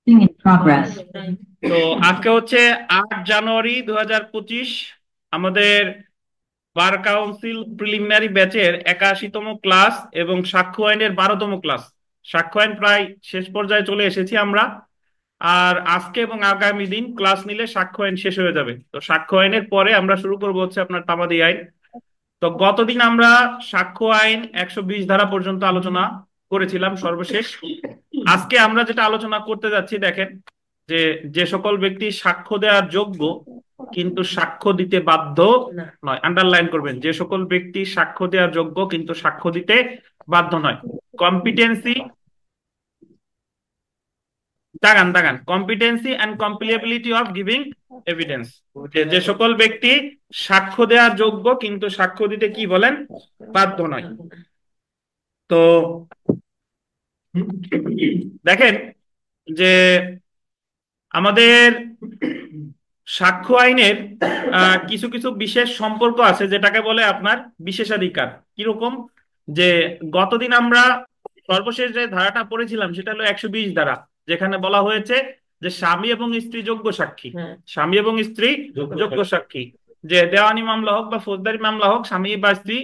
In progress. তো আজকে হচ্ছে 8 জানুয়ারি 2025। আমাদের বার কাউন্সিল প্রিলিমিনারি ব্যাচের 81তম ক্লাস এবং সাক্ষ্য আইনের 12তম ক্লাস। সাক্ষ্য আইন প্রায় শেষ পর্যায়ে চলে এসেছি আমরা। আর আজকে এবং আগামী দিন ক্লাস নিলে সাক্ষ্য আইন শেষ হয়ে যাবে। তো সাক্ষ্য আইনের পরে আমরা শুরু করবো হচ্ছে আপনার তামাদি আইন। তো গতদিন আমরা সাক্ষ্য আইন 120 ধারা পর্যন্ত আলোচনা করেছিলাম সর্বশেষ। আজকে আমরা যেটা আলোচনা করতে যাচ্ছি দেখেন, যে যে সকল ব্যক্তি সাক্ষ্য দেওয়ার যোগ্য কিন্তু সাক্ষ্য দিতে বাধ্য নয়, আন্ডারলাইন করবেন, যে সকল ব্যক্তি সাক্ষ্য দেওয়ার যোগ্য কিন্তু সাক্ষ্য দিতে বাধ্য নয়। কম্পিটেন্সি, দাগান দাগান, competency and compellability of giving evidence. যে যে সকল ব্যক্তি সাক্ষ্য দেওয়ার যোগ্য কিন্তু সাক্ষ্য দিতে কি বলেন, বাধ্য নয়। তো দেখেন যে আমাদের সাক্ষ্য আইনের কিছু কিছু বিশেষ সম্পর্ক আছে যেটাকে বলে আপনার বিশেষাধিকার। কিরকম, যে গতদিন আমরা সর্বশেষ যে ধারাটা পড়েছিলাম সেটা হলো 120 ধারা, যেখানে বলা হয়েছে যে স্বামী এবং স্ত্রী যোগ্য সাক্ষী। স্বামী এবং স্ত্রী যোগ্য সাক্ষী, যে দেওয়ানি মামলা হোক বা ফৌজদারি মামলা হোক, স্বামী বা স্ত্রী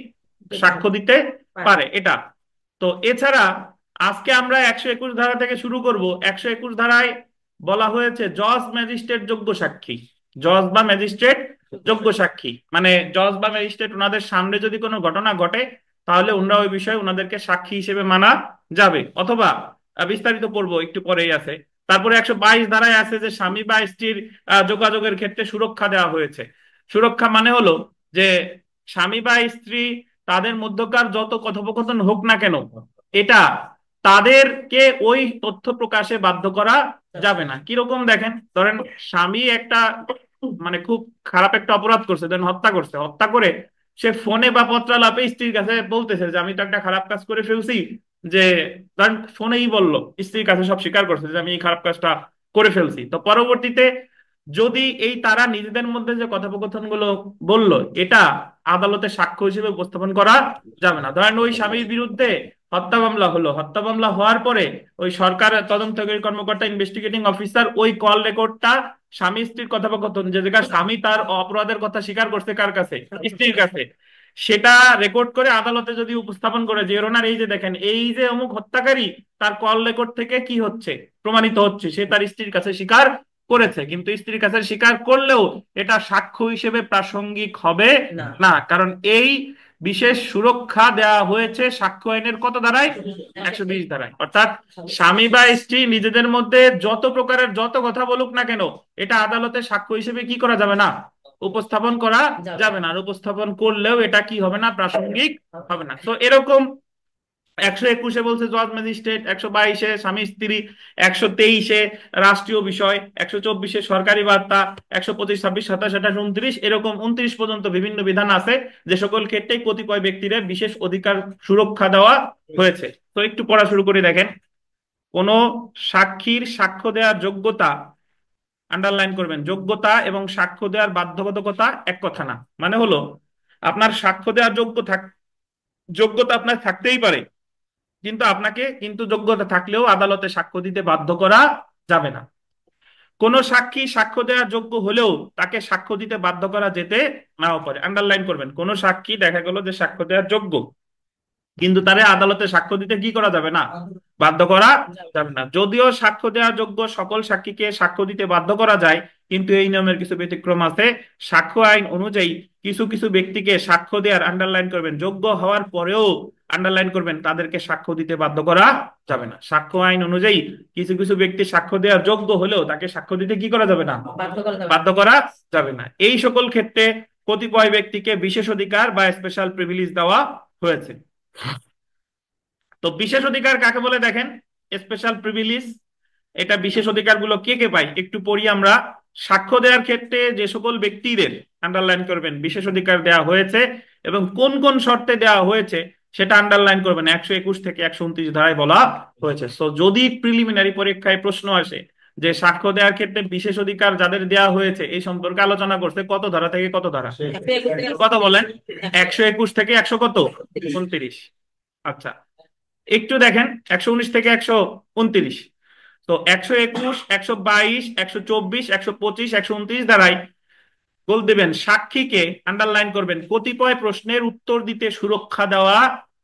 সাক্ষ্য দিতে পারে এটা। তো এছাড়া আজকে আমরা 121 ধারা থেকে শুরু করব। 121 ধারায় বলা হয়েছে জজ ম্যাজিস্ট্রেট যোগ্য সাক্ষী। জজ বা ম্যাজিস্ট্রেট যোগ্য সাক্ষী মানে জজ বা ম্যাজিস্ট্রেট ওনাদের সামনে যদি কোনো ঘটনা ঘটে তাহলে ওনারা ওই বিষয়ে ওনাদেরকে সাক্ষী হিসেবে মানা যাবে। অথবা বিস্তারিত পড়বো একটু পরেই আছে। তারপরে 122 ধারায় আছে যে স্বামী বা স্ত্রীর যোগাযোগের ক্ষেত্রে সুরক্ষা দেওয়া হয়েছে। সুরক্ষা মানে হলো যে স্বামী বা স্ত্রী তাদের মধ্যকার যত কথোপকথন হোক না কেন, এটা তাদেরকে ওই তথ্য প্রকাশে বাধ্য করা যাবে না। কিরকম দেখেন, ধরেন স্বামী একটা মানে খুব খারাপ একটা অপরাধ করছে, ধরেন হত্যা করছে, হত্যা করে সে ফোনে বা পত্রালাপে স্ত্রীর কাছে বলতেছে যে আমি তো একটা খারাপ কাজ করে ফেলছি। যে ধরেন ফোনেই বললো, স্ত্রীর কাছে সব স্বীকার করছে যে আমি এই খারাপ কাজটা করে ফেলছি। তো পরবর্তীতে যদি এই তারা নিজেদের মধ্যে যে কথোপকথন গুলো বললো এটা আদালতে সাক্ষ্য হিসেবে উপস্থাপন করা যাবে না। ধরেন ওই স্বামীর বিরুদ্ধে হত্যা মামলা হলো, হত্যা মামলা হওয়ার পরে ওই সরকার তদন্তকারী কর্মকর্তা ইনভেস্টিগেটিং অফিসার ওই কল রেকর্ডটা স্বামী স্ত্রীর কথোপকথন, যে জায়গায় স্বামী তার অপরাধের কথা স্বীকার করছে কার কাছে, স্ত্রীর কাছে, সেটা রেকর্ড করে আদালতে যদি উপস্থাপন করে যে ওনার এই যে দেখেন এই যে অমুক হত্যাকারী, তার কল রেকর্ড থেকে কি হচ্ছে, প্রমাণিত হচ্ছে সে তার স্ত্রীর কাছে স্বীকার করেছে। কিন্তু স্ত্রীর কাছে স্বীকার করলেও এটা সাক্ষ্য হিসেবে প্রাসঙ্গিক হবে না, কারণ এই বিশেষ সুরক্ষা দেওয়া হয়েছে সাক্ষ্য আইনের কত ধারায়, 120 ধারায়। অর্থাৎ স্বামী বা স্ত্রী নিজেদের মধ্যে যত প্রকারের যত কথা বলুক না কেন, এটা আদালতে সাক্ষ্য হিসেবে কি করা যাবে না, উপস্থাপন করা যাবে না। আর উপস্থাপন করলেও এটা কি হবে না, প্রাসঙ্গিক হবে না। তো এরকম 121-এ বলছে জজ ম্যাজিস্ট্রেট, 122-এ স্বামী স্ত্রী, 123-এ রাষ্ট্রীয় বিষয়, 124-এ সরকারি বার্তা, 125, 26, 27, 28, 29, এরকম 29 পর্যন্ত বিভিন্ন বিধান আছে যে সকল ক্ষেত্রে কতিপয় ব্যক্তিদের বিশেষ অধিকার সুরক্ষা দেওয়া হয়েছে। তো একটু পড়া শুরু করে দেখেন। কোন সাক্ষীর সাক্ষ্য দেওয়ার যোগ্যতা, আন্ডারলাইন করবেন, যোগ্যতা এবং সাক্ষ্য দেওয়ার বাধ্যবাধকতা এক কথা না। মানে হলো আপনার সাক্ষ্য দেওয়ার যোগ্যতা আপনার থাকতেই পারে, কিন্তু আপনাকে কিন্তু যোগ্যতা থাকলেও আদালতে সাক্ষ্য দিতে বাধ্য করা যাবে না। কোন সাক্ষী সাক্ষ্য দেওয়ার যোগ্য হলেও তাকে সাক্ষ্য দিতে বাধ্য করা যেতে নাও পারে। আন্ডারলাইন করবেন, কোন সাক্ষী দেখা গেল যে সাক্ষ্য দেওয়ার যোগ্য কিন্তু তারে আদালতে সাক্ষ্য দিতে কি করা যাবে না, বাধ্য করা যাবে না। যদিও সাক্ষ্য দেওয়ার যোগ্য সকল সাক্ষীকে সাক্ষ্য দিতে বাধ্য করা যায়, কিন্তু এই নিয়মের কিছু ব্যতিক্রম আছে। সাক্ষ্য আইন অনুযায়ী কিছু কিছু ব্যক্তিকে সাক্ষ্য দেওয়ার, আন্ডারলাইন করবেন, যোগ্য হওয়ার পরেও আন্ডারলাইন করবেন তাদেরকে সাক্ষ্য দিতে বাধ্য করা যাবে না। সাক্ষ্য আইন অনুযায়ী কিছু কিছু ব্যক্তি সাক্ষ্য দেওয়ার যোগ্য হলেও তাকে সাক্ষ্য দিতে কি করা যাবে না, বাধ্য করা যাবে না। এই সকল ক্ষেত্রে কতিপয় ব্যক্তিকে বিশেষ অধিকার বা স্পেশাল প্রিভিলেজ দেওয়া হয়েছে। তো বিশেষ অধিকার কাকে বলে দেখেন, স্পেশাল প্রিভিলেজ, এটা বিশেষ অধিকার গুলো কে কে পাই একটু পড়ি আমরা। সাক্ষ্য দেওয়ার ক্ষেত্রে যে সকল ব্যক্তিদের, আন্ডারলাইন করবেন, বিশেষ অধিকার দেওয়া হয়েছে এবং কোন কোন শর্তে দেওয়া হয়েছে সেটা আন্ডারলাইন করবেন, 121 থেকে 129 ধারায় বলা হয়েছে। তো যদি প্রিলিমিনারি পরীক্ষায় প্রশ্ন আসে যে সাক্ষ্য দেওয়ার ক্ষেত্রে বিশেষ অধিকার যাদের দেওয়া হয়েছে এই সম্পর্কে আলোচনা করতে, কত ধারা থেকে কত ধারা, কত বলেন, 121 থেকে 100 কত, 29। আচ্ছা, একটু দেখেন 119 থেকে 129। তো 121, 122, 124, 125, 129 ধারায় বল দিবেন সাক্ষীকে আন্ডারলাইন করবেন কতিপয় প্রশ্নের উত্তর দিতে সুরক্ষা দেওয়া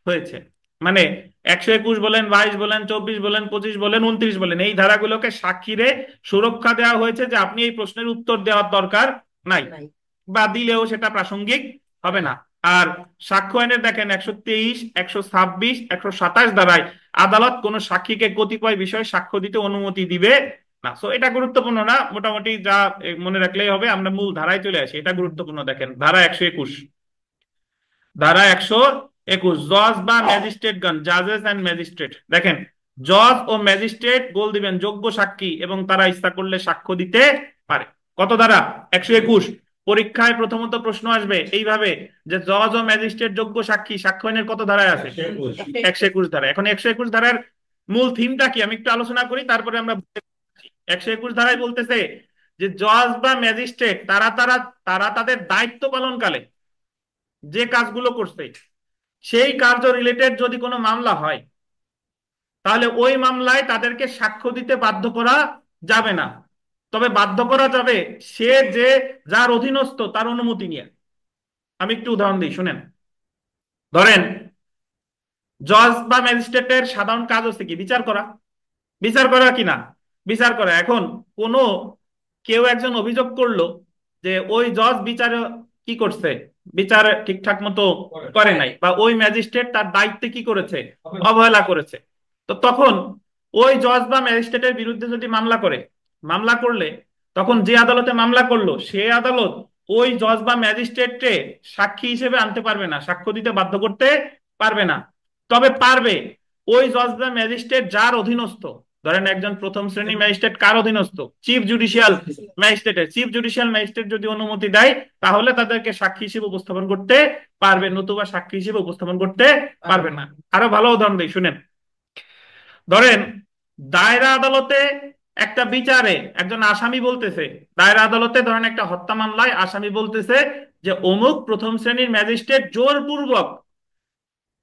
হয়েছে। মানে 121 বলেন, 22 বলেন, 24 বলেন, 25 বলেন, 29 বলেন, এই ধারাগুলোকে সাক্ষীরে সুরক্ষা দেওয়া হয়েছে যে আপনি এই প্রশ্নের উত্তর দেওয়ার দরকার নাই, বা দিলেও সেটা প্রাসঙ্গিক হবে না। আর সাক্ষ্য আইনের দেখেন 123, 126, 127 ধারায় আদালত কোন সাক্ষীকে কতিপয় বিষয়ে সাক্ষ্য দিতে অনুমতি দিবে না। সো এটা গুরুত্বপূর্ণ না, মোটামুটি যা মনে রাখলেই হবে। আমরা মূল ধারায় চলে আসি, এটা গুরুত্বপূর্ণ। দেখেন ধারা 121, ধারা 121, জজ বা ম্যাজিস্ট্রেটগণ, জাজেস এন্ড ম্যাজিস্ট্রেট। দেখেন জজ ও ম্যাজিস্ট্রেট বল দিবেন যোগ্য সাক্ষী এবং তারা ইচ্ছা করলে সাক্ষ্য দিতে পারে। কত ধারা? 121। পরীক্ষায় প্রথমত প্রশ্ন আসবে এইভাবে যে জজ ও ম্যাজিস্ট্রেট যোগ্য সাক্ষী সাক্ষ্য আইনের কত ধারায় আছে? 121 ধারা। এখন 121 ধারার মূল থিমটা কি আমি একটু আলোচনা করি, তারপরে আমরা 121 ধারায় বলতেছে যে জজ বা ম্যাজিস্ট্রেট তারা তারা তারা তাদের দায়িত্ব পালনকালে যে কাজগুলো করছে সেই কার্য রিলেটেড যদি কোনো মামলা হয় তাহলে ওই মামলায় তাদেরকে সাক্ষ্য দিতে বাধ্য করা যাবে না। তবে বাধ্য করা যাবে সে যে যার অধীনস্থ তার অনুমতি নিয়ে। আমি একটু উদাহরণ দিই, শুনেন। ধরেন জজ বা ম্যাজিস্ট্রেটের সাধারণ কাজ হচ্ছে কি? বিচার করা। বিচার করা কি না? বিচার করা। এখন কোন কেউ একজন অভিযোগ করলো যে ওই জজ বিচার কি করছে, বিচার ঠিকঠাক মতো করে নাই, বা ওই ম্যাজিস্ট্রেট তার দায়িত্বে কি করেছে, অবহেলা করেছে। তো তখন ওই জজ বা ম্যাজিস্ট্রেটের বিরুদ্ধে যদি মামলা করে, মামলা করলে তখন যে আদালতে মামলা করলো সে আদালত ওই জজ বা ম্যাজিস্ট্রেটকে সাক্ষী হিসেবে আনতে পারবে না, সাক্ষ্য দিতে বাধ্য করতে পারবে না। তবে পারবে ওই জজ বা ম্যাজিস্ট্রেট যার অধীনস্থ। ধরেন একজন প্রথম শ্রেণী ম্যাজিস্ট্রেট কার অধীনস্থ? চিফ জুডিশিয়াল ম্যাজিস্ট্রেটের। চিফ জুডিশিয়াল ম্যাজিস্ট্রেট যদি অনুমতি দেয় তাহলে তাদেরকে সাক্ষী হিসেবে উপস্থাপন করতে পারবে, নতুবা সাক্ষী হিসেবে উপস্থাপন করতে পারবে না। আরো ভালো উদাহরণ দিই, শুনেন। ধরেন দায়রা আদালতে একটা বিচারে একজন আসামি বলতেছে, দায়রা আদালতে ধরেন একটা হত্যা মামলায় আসামি বলতেছে যে অমুক প্রথম শ্রেণীর ম্যাজিস্ট্রেট জোরপূর্বক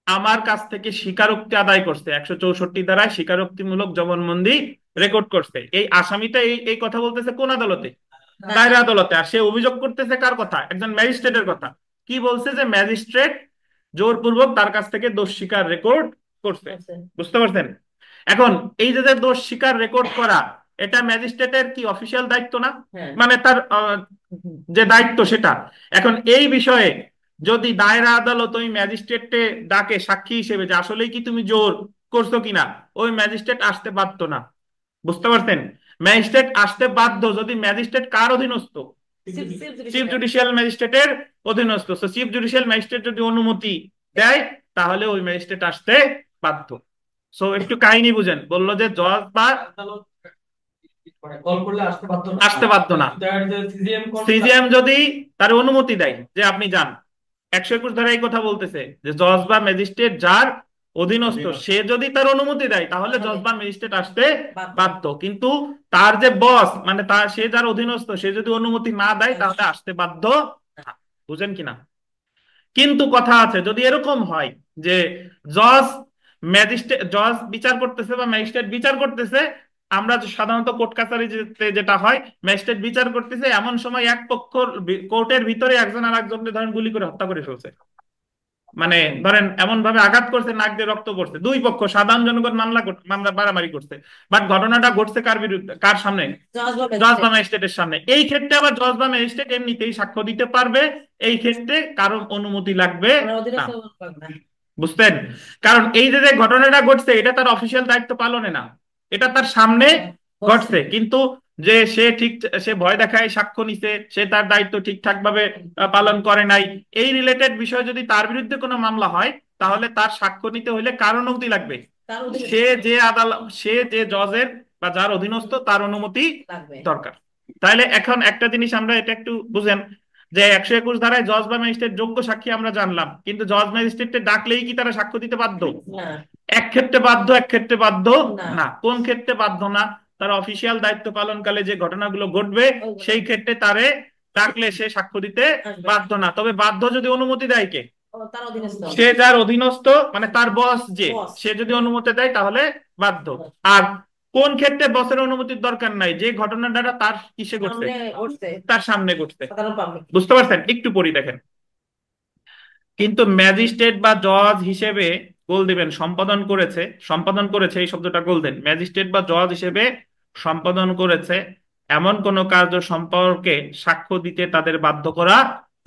আমার কাছ থেকে স্বীকারোক্তি আদায় করছে, 164 ধারায় স্বীকারোক্তিমূলক জবানবন্দি রেকর্ড করছে। এই আসামিটা এই এই কথা বলতেছে কোন আদালতে? দায়রা আদালতে। আর সে অভিযোগ করতেছে কার কথা? একজন ম্যাজিস্ট্রেটের কথা। কি বলছে? যে ম্যাজিস্ট্রেট জোরপূর্বক তার কাছ থেকে দোষ স্বীকার রেকর্ড করছে। বুঝতে পারছেন? এখন এই যে দোষ স্বীকার রেকর্ড করা, এটা ম্যাজিস্ট্রেটের কি অফিসিয়াল দায়িত্ব না? মানে তার যে দায়িত্ব সেটা। এখন এই বিষয়ে যদি দায়রা আদালত ওই ম্যাজিস্ট্রেটকে ডাকে সাক্ষী হিসেবে যে আসলেই কি তুমি জোর করছো কিনা, ওই ম্যাজিস্ট্রেট আসতে বাধ্য না। বুঝতে পারছেন? ম্যাজিস্ট্রেট আসতে বাধ্য যদি ম্যাজিস্ট্রেট কার অধীনস্থ? চিফ জুডিশিয়াল ম্যাজিস্ট্রেটের অধীনস্থ। চিফ জুডিশিয়াল ম্যাজিস্ট্রেট যদি অনুমতি দেয় তাহলে ওই ম্যাজিস্ট্রেট আসতে বাধ্য। সো একটু কাহিনী বুঝেন। বললো যে জজ বা কল করলে আসতে বাধ্য না। সিজিএম যদি তার অনুমতি দেয় যে আপনি যান, 121 ধারা এই কথা বলতেছে যে জজ বা ম্যাজিস্ট্রেট যার অধীনস্থ সে যদি তার অনুমতি দেয় তাহলে জজ বা ম্যাজিস্ট্রেট আসতে বাধ্য। কিন্তু তার যে বস মানে তার সে যার অধীনস্থ সে যদি অনুমতি না দেয় তাহলে আসতে বাধ্য না। বুঝেন কিনা? কিন্তু কথা আছে, যদি এরকম হয় যে জজ জজ বিচার করতেছে বা ম্যাজিস্ট্রেট বিচার করতেছে, আমরা সাধারণত কোর্ট কাছারিতে যেটা হয় ম্যাজিস্ট্রেট বিচার করতেছে, এমন সময় এক পক্ষ কোর্টের ভিতরে একজন আর একজনকে ধরেন গুলি করে হত্যা করে ফেলছে, মানে ধরেন এমন ভাবে আঘাত করছে নাক দিয়ে রক্ত পড়ছে, দুই পক্ষ সাধারণ জনগণ মামলা মারামারি করছে, বাট ঘটনাটা ঘটছে কার বিরুদ্ধে, কার সামনে? জজ বা ম্যাজিস্ট্রেটের সামনে। এই ক্ষেত্রে আবার জজ বা ম্যাজিস্ট্রেট এমনিতেই সাক্ষ্য দিতে পারবে, এই ক্ষেত্রে কারণ অনুমতি লাগবে না। বুঝতেন? কারণ এই যে ঘটনাটা ঘটছে এটা তার অফিসিয়াল দায়িত্ব পালনে না, এটা তার সামনে ঘটছে, কিন্তু যে সে ঠিক সে ভয় দেখায় সাক্ষ্য নিছে, সে তার দায়িত্ব ঠিকঠাক ভাবে পালন করে নাই, এই রিলেটেড বিষয় যদি তার বিরুদ্ধে কোনো মামলা হয় তাহলে তার সাক্ষ্য নিতে হলে কার অনুমতি লাগবে? সে যে জজের বা যার অধীনস্থ তার অনুমতি দরকার। তাহলে এখন একটা জিনিস আমরা এটা একটু বুঝেন যে 121 ধারায় জজ বা ম্যাজিস্ট্রেট যোগ্য সাক্ষী আমরা জানলাম, কিন্তু জজ ম্যাজিস্ট্রেটকে ডাকলেই কি তারা সাক্ষ্য দিতে বাধ্য? এক ক্ষেত্রে বাধ্য, এক ক্ষেত্রে বাধ্য না। কোন ক্ষেত্রে বাধ্য না? তার অফিসিয়াল দায়িত্ব পালনকালে যে ঘটনাগুলো ঘটবে সেই ক্ষেত্রে তারে ডাকলে সে সাক্ষ্য দিতে বাধ্য না। তবে বাধ্য যদি অনুমতি দেয় কে? সে যার অধীনস্থ মানে তার বস যে, সে যদি অনুমতি দেয় তাহলে বাধ্য। আর কোন ক্ষেত্রে বসের অনুমতির দরকার নাই? যে ঘটনাটা তার কিসে ঘটছে, তার সামনে ঘটছে। বুঝতে পারছেন? একটু পড়ি দেখেন। কিন্তু ম্যাজিস্ট্রেট বা জজ হিসেবে গোল দিবেন সম্পাদন করেছে, সম্পাদন করেছে এই শব্দটা গোল দেন, ম্যাজিস্ট্রেট বা জজ হিসেবে সম্পাদন করেছে এমন কোন কার্য সম্পর্কে সাক্ষ্য দিতে তাদের বাধ্য করা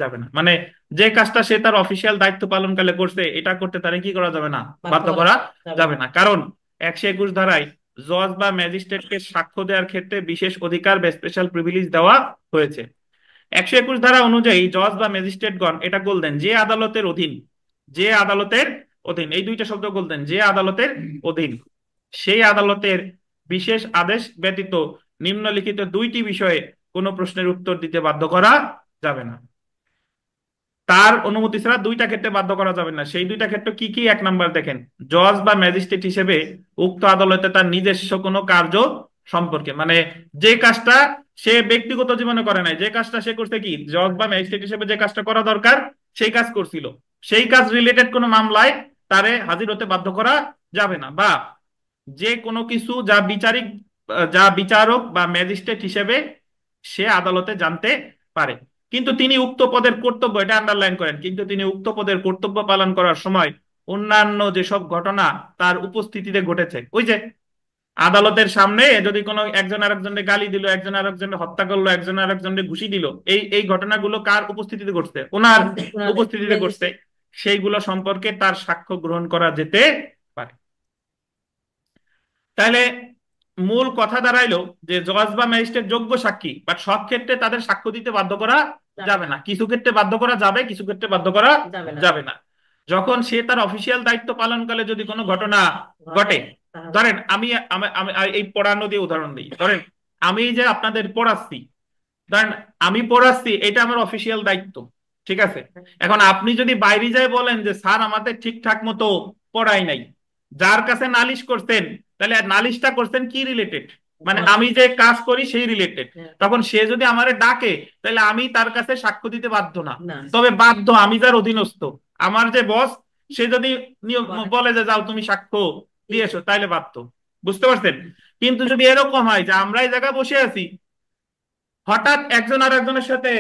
যাবে না। মানে যে কাজটা সে তার অফিসিয়াল দায়িত্ব পালনকালে করছে এটা করতে তারে কি করা যাবে না, বাধ্য করা যাবে না। কারণ 121 ধারায় জজ বা ম্যাজিস্ট্রেটকে সাক্ষ্য দেওয়ার ক্ষেত্রে বিশেষ অধিকার বা স্পেশাল প্রিভিলেজ দেওয়া হয়েছে। 121 ধারা অনুযায়ী জজ বা ম্যাজিস্ট্রেটগণ, এটা বলতেন যে আদালতের অধীন, যে আদালতের অধীন, এই দুইটা শব্দ বলতেন, যে আদালতের অধীন, সেই আদালতের বিশেষ আদেশ ব্যতীত নিম্নলিখিত দুইটি বিষয়ে কোনো প্রশ্নের উত্তর দিতে বাধ্য করা যাবে না। তার অনুমতি ছাড়া দুইটা ক্ষেত্রে বাধ্য করা যাবে না। সেই দুইটা ক্ষেত্র কি কি? 1 নাম্বার দেখেন, জজ বা ম্যাজিস্ট্রেট হিসেবে উক্ত আদালতে তার নিজস্ব কোনো কার্য সম্পর্কে, মানে যে কাজটা সে ব্যক্তিগত জীবনে করে নাই, যে কাজটা সে করছে, কি জজ বা ম্যাজিস্ট্রেট হিসেবে যে কাজটা করা দরকার সেই কাজ করছিল, সেই কাজ রিলেটেড কোনো মামলায় তারে হাজির হতে বাধ্য করা যাবে না। বা যে কোনো কিছু যা বিচারিক, যা বিচারক বা ম্যাজিস্ট্রেট হিসেবে সে আদালতে জানতে পারে, কিন্তু তিনি উক্ত পদের কর্তব্য, এটা আন্ডারলাইন করেন, কিন্তু তিনি উক্ত পদের কর্তব্য পালন করার সময় অন্যান্য যেসব ঘটনা তার উপস্থিতিতে ঘটেছে, ওই যে আদালতের সামনে যদি কোনো একজন আরেকজনকে গালি দিল, একজন আরেকজনকে হত্যা করলো, একজন আরেকজনকে ঘুষি দিল, এই ঘটনাগুলো কার উপস্থিতিতে ঘটছে? ওনার উপস্থিতিতে ঘটছে। সেইগুলো সম্পর্কে তার সাক্ষ্য গ্রহণ করা যেতে পারে। তাহলে মূল কথা দাঁড়াইলো যে জজ বা ম্যাজিস্ট্রেট যোগ্য সাক্ষী, বাট সব ক্ষেত্রে তাদের সাক্ষ্য দিতে বাধ্য করা যাবে না। কিছু ক্ষেত্রে বাধ্য করা যাবে, কিছু ক্ষেত্রে বাধ্য করা যাবে না। যখন সে তার অফিসিয়াল দায়িত্ব পালনকালে যদি কোনো ঘটনা ঘটে, ধরেন আমি আমি- আমি এই পড়ানো দিয়ে উদাহরণ দিই, ধরেন আমি যে আপনাদের পড়াচ্ছি, ধরেন আমি পড়াচ্ছি, এটা আমার অফিসিয়াল দায়িত্ব, ঠিক আছে। এখন আপনি যদি বাইরে যায় বলেন যে স্যার আমাদের ঠিকঠাক মতো পড়াই নাই, যার কাছে নালিশ করতেন, তাহলে নালিশটা করতেন কি রিলেটেড? মানে আমি যে কাজ করি সেই রিলেটেড। তখন সে যদি আমারে ডাকে, তাহলে আমি তার কাছে সাক্ষ্য দিতে বাধ্য না। তবে বাধ্য আমি যার অধীনস্থ, আমার যে বস, সে যদি বলে যে যাও তুমি সাক্ষ্য দিয়ে এসো, তাইলে বাধ্য। বুঝতে পারছেন? কিন্তু যদি এরকম হয় যে আমরা এই জায়গায় বসে আছি, হঠাৎ একজন আর একজনের সাথে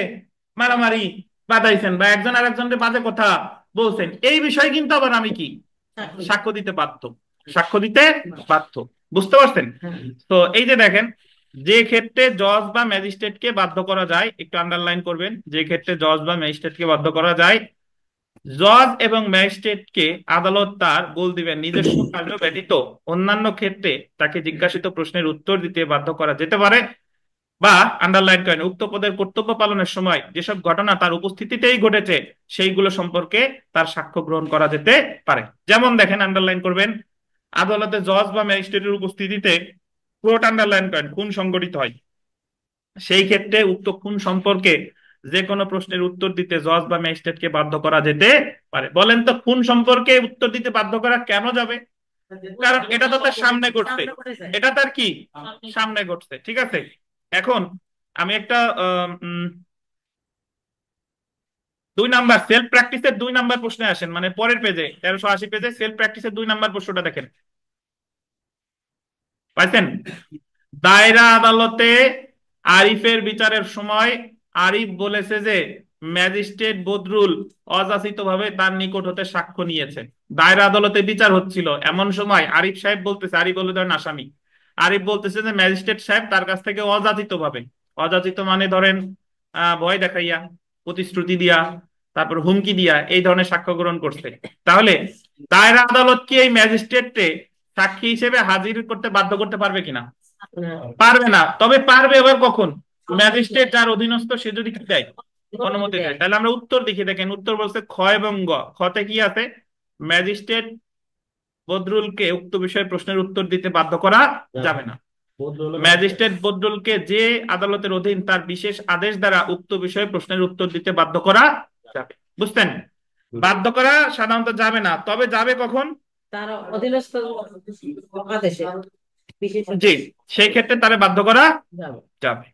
মারামারি বাঁধাইছেন বা একজন আর একজনকে বাজে কথা বলছেন, এই বিষয়ে কিন্তু আবার আমি কি সাক্ষ্য দিতে বাধ্য, সাক্ষ্য দিতে বাধ্য। বুঝতে পারছেন? তো এই যে দেখেন, যে ক্ষেত্রে জজ বা ম্যাজিস্ট্রেটকে বাধ্য করা যায়, একটু আন্ডারলাইন করবেন, যে ক্ষেত্রে জজ বা ম্যাজিস্ট্রেটকে বাধ্য করা যায়, জজ এবং ম্যাজিস্ট্রেটকে আদালত তার বল দিবেন নিজস্ব কার্য ব্যতীত অন্যান্য ক্ষেত্রে তাকে জিজ্ঞাসিত প্রশ্নের উত্তর দিতে বাধ্য করা যেতে পারে। বা আন্ডারলাইন করেন, উক্ত পদের কর্তব্য পালনের সময় যেসব ঘটনা তার উপস্থিতিতেই ঘটেছে সেইগুলো সম্পর্কে তার সাক্ষ্য গ্রহণ করা যেতে পারে। যেমন দেখেন, আন্ডারলাইন করবেন, আদালতে জজ বা ম্যাজিস্ট্রেটের উপস্থিতিতে কোর্ট, আন্ডারলাইন করেন, খুন সংঘটিত হয়, সেই ক্ষেত্রে উক্ত খুন সম্পর্কে যে কোনো প্রশ্নের উত্তর দিতে জজ বা ম্যাজিস্ট্রেটকে বাধ্য করা যেতে পারে। বলেন তো, খুন সম্পর্কে উত্তর দিতে বাধ্য করা কেন যাবে? কারণ এটা তো তার সামনে ঘটছে, এটা তার কি সামনে ঘটছে, ঠিক আছে। এখন আমি একটা 2 নাম্বার সেলফ প্র্যাকটিসের 2 নাম্বার প্রশ্নে আসেন, মানে পরের পেজে 1380 পেজে সেলফ প্র্যাকটিসের 2 নাম্বার প্রশ্নটা দেখেন, পাইছেন? দায়রা আদালতে আরিফের বিচারের সময় আরিফ বলেছে যে ম্যাজিস্ট্রেট বদরুল অযাচিতভাবে তার নিকট হতে সাক্ষ্য নিয়েছে। দায়রা আদালতে বিচার হচ্ছিল, এমন সময় আরিফ সাহেব বলতেছে, আরিফ বলে ধরেন আসামি, আরিফ বলতেছে যে ম্যাজিস্ট্রেট সাহেব তার কাছ থেকে অযাচিতভাবে, অযাচিত মানে ধরেন ভয় দেখাইয়া, প্রতিশ্রুতি দিয়া, তারপর হুমকি দিয়া এই ধরনের সাক্ষ্য গ্রহণ করছে। তাহলে দায়রা আদালত কি এই ম্যাজিস্ট্রেটকে সাক্ষী হিসেবে হাজির করতে বাধ্য করতে পারবে কিনা? পারবে না। তবে পারবে এবার কখন? ম্যাজিস্ট্রেট যার অধীনস্থ সে যদি কি দেয়, অনুমতি দেয়। তাহলে আমরা উত্তর দেখি, দেখেন উত্তর বলছে খ এবং গ। খতে কি আছে? ম্যাজিস্ট্রেট বদরুলকে উক্ত বিষয়ে প্রশ্নের উত্তর দিতে বাধ্য করা যাবে না। ম্যাজিস্ট্রেট বদরুলকে যে আদালতের অধীন তার বিশেষ আদেশ দ্বারা উক্ত বিষয়ে প্রশ্নের উত্তর দিতে বাধ্য করা যাবে। বুঝতেন? বাধ্য করা সাধারণত যাবে না, তবে যাবে কখন? তার অধীনস্থ আদেশে, জি, সেই ক্ষেত্রে তারে বাধ্য করা যাবে।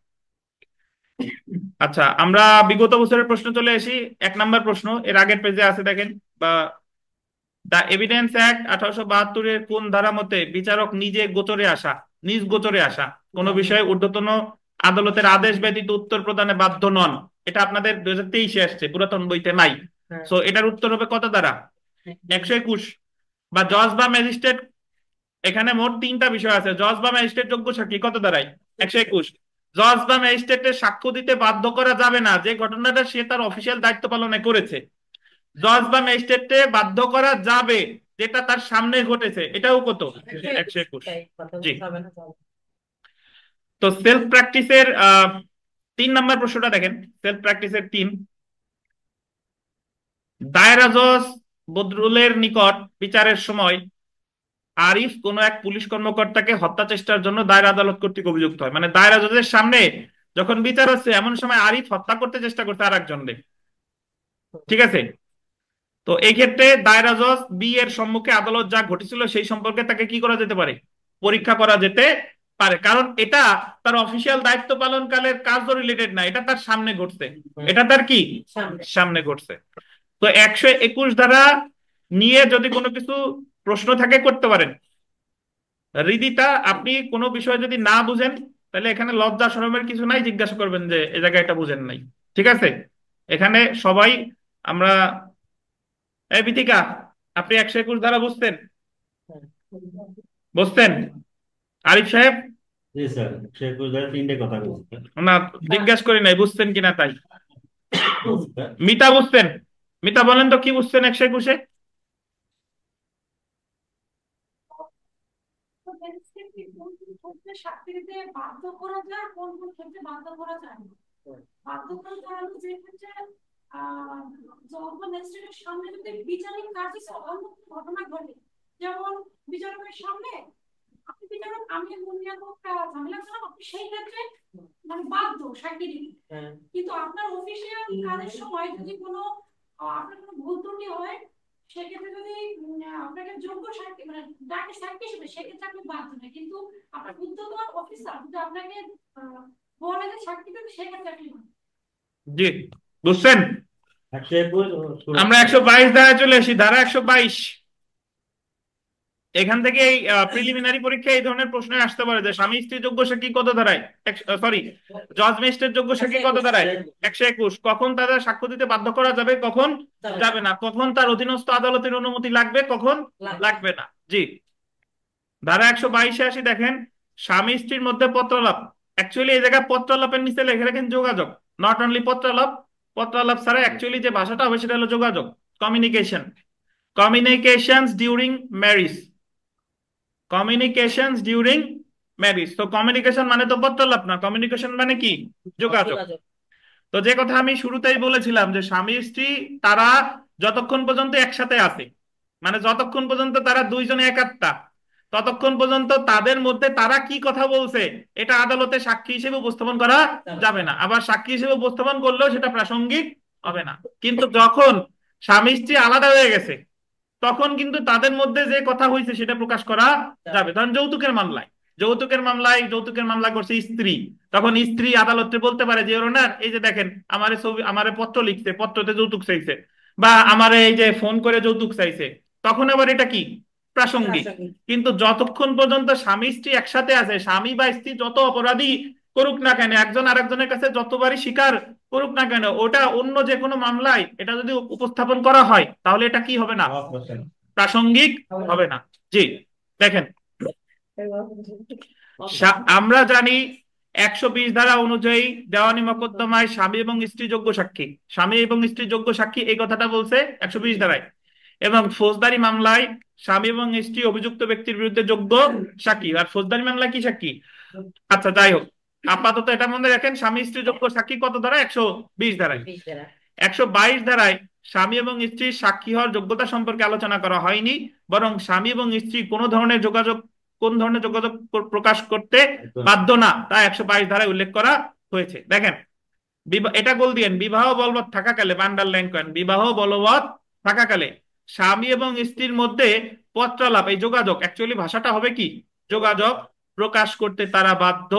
আচ্ছা, আমরা বিগত বছরের প্রশ্ন চলে আসি। 1 নাম্বার প্রশ্ন এর আগের পেজে আছে দেখেন, বা দ্য এভিডেন্স অ্যাক্ট 1872 এর কোন ধারা মতে বিচারক নিজে গোচরে আসা নিজ গোচরে আসা, কোনো বিষয়ে ঊর্ধ্বতন আদালতের আদেশ ব্যতীত উত্তর প্রদানে বাধ্য নন। এটা আপনাদের 2023-এ আসছে, পুরাতন বইতে নাই। সো এটার উত্তর হবে কত দ্বারা? 121। বা জজ বা ম্যাজিস্ট্রেট, এখানে মোট তিনটা বিষয় আছে। জজ বা ম্যাজিস্ট্রেট যোগ্য সাক্ষী কত দাঁড়ায়? 121। জজ বা ম্যাজিস্ট্রেটের সাক্ষ্য দিতে বাধ্য করা যাবে না যে ঘটনাটা সে তার অফিসিয়াল দায়িত্ব পালনে করেছে। জজ বা ম্যাজিস্ট্রেটকে বাধ্য করা যাবে যেটা তার সামনে ঘটেছে, এটাও কত? 121। জি। তো সেলফ প্র্যাকটিসের 3 নম্বর প্রশ্নটা দেখেন। সেলফ প্র্যাকটিসের 3, দায়রা জজ বদরুলের নিকট বিচারের সময় আরিফ কোন এক পুলিশ কর্মকর্তাকে হত্যা চেষ্টার জন্য দায়রা আদালত কর্তৃক অভিযুক্ত হয়। মানে দায়রা জজের সামনে যখন বিচার হচ্ছে এমন সময় আরিফ হত্যা করতে চেষ্টা করছে আর একজনকে, ঠিক আছে? তো এই ক্ষেত্রে দায়রা জজ বি এর সম্মুখে আদালত যা ঘটেছিল সেই সম্পর্কে তাকে কি করা যেতে পারে? পরীক্ষা করা যেতে পারে, কারণ এটা তার অফিসিয়াল দায়িত্ব পালনকালের কাজ রিলেটেড না, এটা তার সামনে ঘটছে। এটা তার কি সামনে ঘটছে। তো 121 ধারা নিয়ে যদি কোনো কিছু প্রশ্ন থাকে করতে পারেন। রিদিতা, আপনি কোনো বিষয় যদি না বুঝেন তাহলে এখানে লজ্জা শরমের কিছু নাই, জিজ্ঞাসা করবেন যে এই জায়গায় এটা বুঝেন নাই, ঠিক আছে? এখানে সবাই আমরা। এই বিথিকা, আপনি 121 ধারা বুঝতেন? বুঝতেন? আরিফ সাহেব? জি স্যার, শেরপুর দ্বারা তিনটে কথা বলছি। না, জিজ্ঞাসা করি নাই বুঝতেন কিনা তাই। স্যার, মিতা বুঝতেন? মিতা বলেন তো কি বুঝছেন 121-এ? সাক্ষী দিতে বাধ্য করা যায়, কোন কোন ক্ষেত্রে বাধ্য করা যায় না। বাধ্য করা যায় না যে ক্ষেত্রে যখন ম্যাজিস্ট্রেটের সামনে যদি বিচারিক কাজে অন্য ঘটনা ঘটে, যেমন বিচারকের সামনে আপনি বিচারক, আমি বুনিয়াদ ঝামেলা করলাম, আপনি সেই ক্ষেত্রে মানে বাধ্য সাক্ষী দিতে। কিন্তু আপনার অফিসিয়াল কাজের সময় যদি কোনো আপনার কোনো ভুল ত্রুটি হয়, সেক্ষেত্রে যদি আপনাকে যোগ্য সাক্ষী মানে ডাকে সাক্ষী হিসেবে, সেক্ষেত্রে আপনি বাধ্য না। কিন্তু আপনার ঊর্ধ্বতন অফিসার যদি আপনাকে বলে যে সাক্ষী দেবে, সেক্ষেত্রে আপনি বাধ্য। জি, বুঝছেন? 121 আমরা 122 ধারায় চলে আসি। ধারা 122, এখান থেকে এই প্রিলিমিনারি পরীক্ষায় এই ধরনের প্রশ্ন আসতে পারে যে স্বামী স্ত্রী যোগ্য সাক্ষী কত ধারায়, সরি, জজ ম্যাজিস্ট্রেট যোগ্য সাক্ষী কত ধারায়? 121। কখন তাদের সাক্ষ্য দিতে বাধ্য করা যাবে, কখন যাবে না, কখন তার অধীনস্থ আদালতের অনুমতি লাগবে, কখন লাগবে না। জি। ধারা 122-এ আসি, দেখেন স্বামী স্ত্রীর মধ্যে পত্রালাপ। অ্যাকচুয়ালি এই জায়গায় পত্রালাপের নিচে লিখে রাখেন যোগাযোগ, নট অনলি পত্রালাপ। পত্রালাপ ছাড়া অ্যাকচুয়ালি যে ভাষাটা হবে সেটা হলো যোগাযোগ, communication. Communications during marriage, communications during marriage. তো কমিউনিকেশন মানে তো পত্রালাপ না, কমিউনিকেশন মানে কি? যোগাযোগ। তো যে কথা আমি শুরুতেই বলেছিলাম যে স্বামী স্ত্রী তারা যতক্ষণ পর্যন্ত একসাথে আছে, মানে যতক্ষণ পর্যন্ত তারা দুইজনে একাত্মা, ততক্ষণ পর্যন্ত তাদের মধ্যে তারা কি কথা বলছে এটা আদালতে সাক্ষী হিসেবে উপস্থাপন করা যাবে না। আবার সাক্ষী হিসেবে উপস্থাপন করলেও সেটা প্রাসঙ্গিক হবে না। কিন্তু যখন স্বামী স্ত্রী আলাদা হয়ে গেছে তখন কিন্তু তাদের মধ্যে যে কথা হয়েছে সেটা প্রকাশ করা যাবে। ধরেন যৌতুকের মামলা করছে স্ত্রী, তখন স্ত্রী আদালতে বলতে পারে যে ওনার এই যে দেখেন আমারে ছবি, আমারে পত্র লিখছে, পত্রতে যৌতুক চাইছে, বা আমারে এই যে ফোন করে যৌতুক চাইছে, তখন আবার এটা কি? প্রাসঙ্গিক। কিন্তু যতক্ষণ পর্যন্ত স্বামী স্ত্রী একসাথে আছে, স্বামী বা স্ত্রী যত অপরাধী করুক না কেন, একজন আরেকজনের কাছে যতবারই স্বীকার করুক না কেন, ওটা অন্য যে কোনো মামলায় এটা যদি উপস্থাপন করা হয় তাহলে এটা কি হবে না? প্রাসঙ্গিক হবে না। জি। দেখেন আমরা জানি 120 ধারা অনুযায়ী দেওয়ানি মোকদ্দমায় স্বামী এবং স্ত্রী যোগ্য সাক্ষী, স্বামী এবং স্ত্রী যোগ্য সাক্ষী এই কথাটা বলছে 120 ধারায়। এবং ফৌজদারি মামলায় স্বামী এবং স্ত্রী অভিযুক্ত ব্যক্তির বিরুদ্ধে যোগ্য সাক্ষী। আর ফৌজদারি মামলায় কি সাক্ষী? আচ্ছা যাই হোক, আপাতত এটা মনে রাখেন, স্বামী স্ত্রী যোগ্য সাক্ষী কত ধারা? 120 ধারায়। 122 ধারায় স্বামী এবং স্ত্রীর সাক্ষী হওয়ার যোগ্যতা সম্পর্কে আলোচনা করা হয়নি, বরং স্বামী এবং স্ত্রী কোন ধরনের যোগাযোগ প্রকাশ করতে বাধ্য না তা 122 ধারায় উল্লেখ করা হয়েছে। দেখেন এটা গোল দিয়েন, বিবাহ বলবৎ থাকাকালে, আন্ডারলাইন করেন, বিবাহ বলবৎ থাকাকালে স্বামী এবং স্ত্রীর মধ্যে পত্রালাপ, এই যোগাযোগ, অ্যাকচুয়ালি ভাষাটা হবে কি? যোগাযোগ প্রকাশ করতে তারা বাধ্য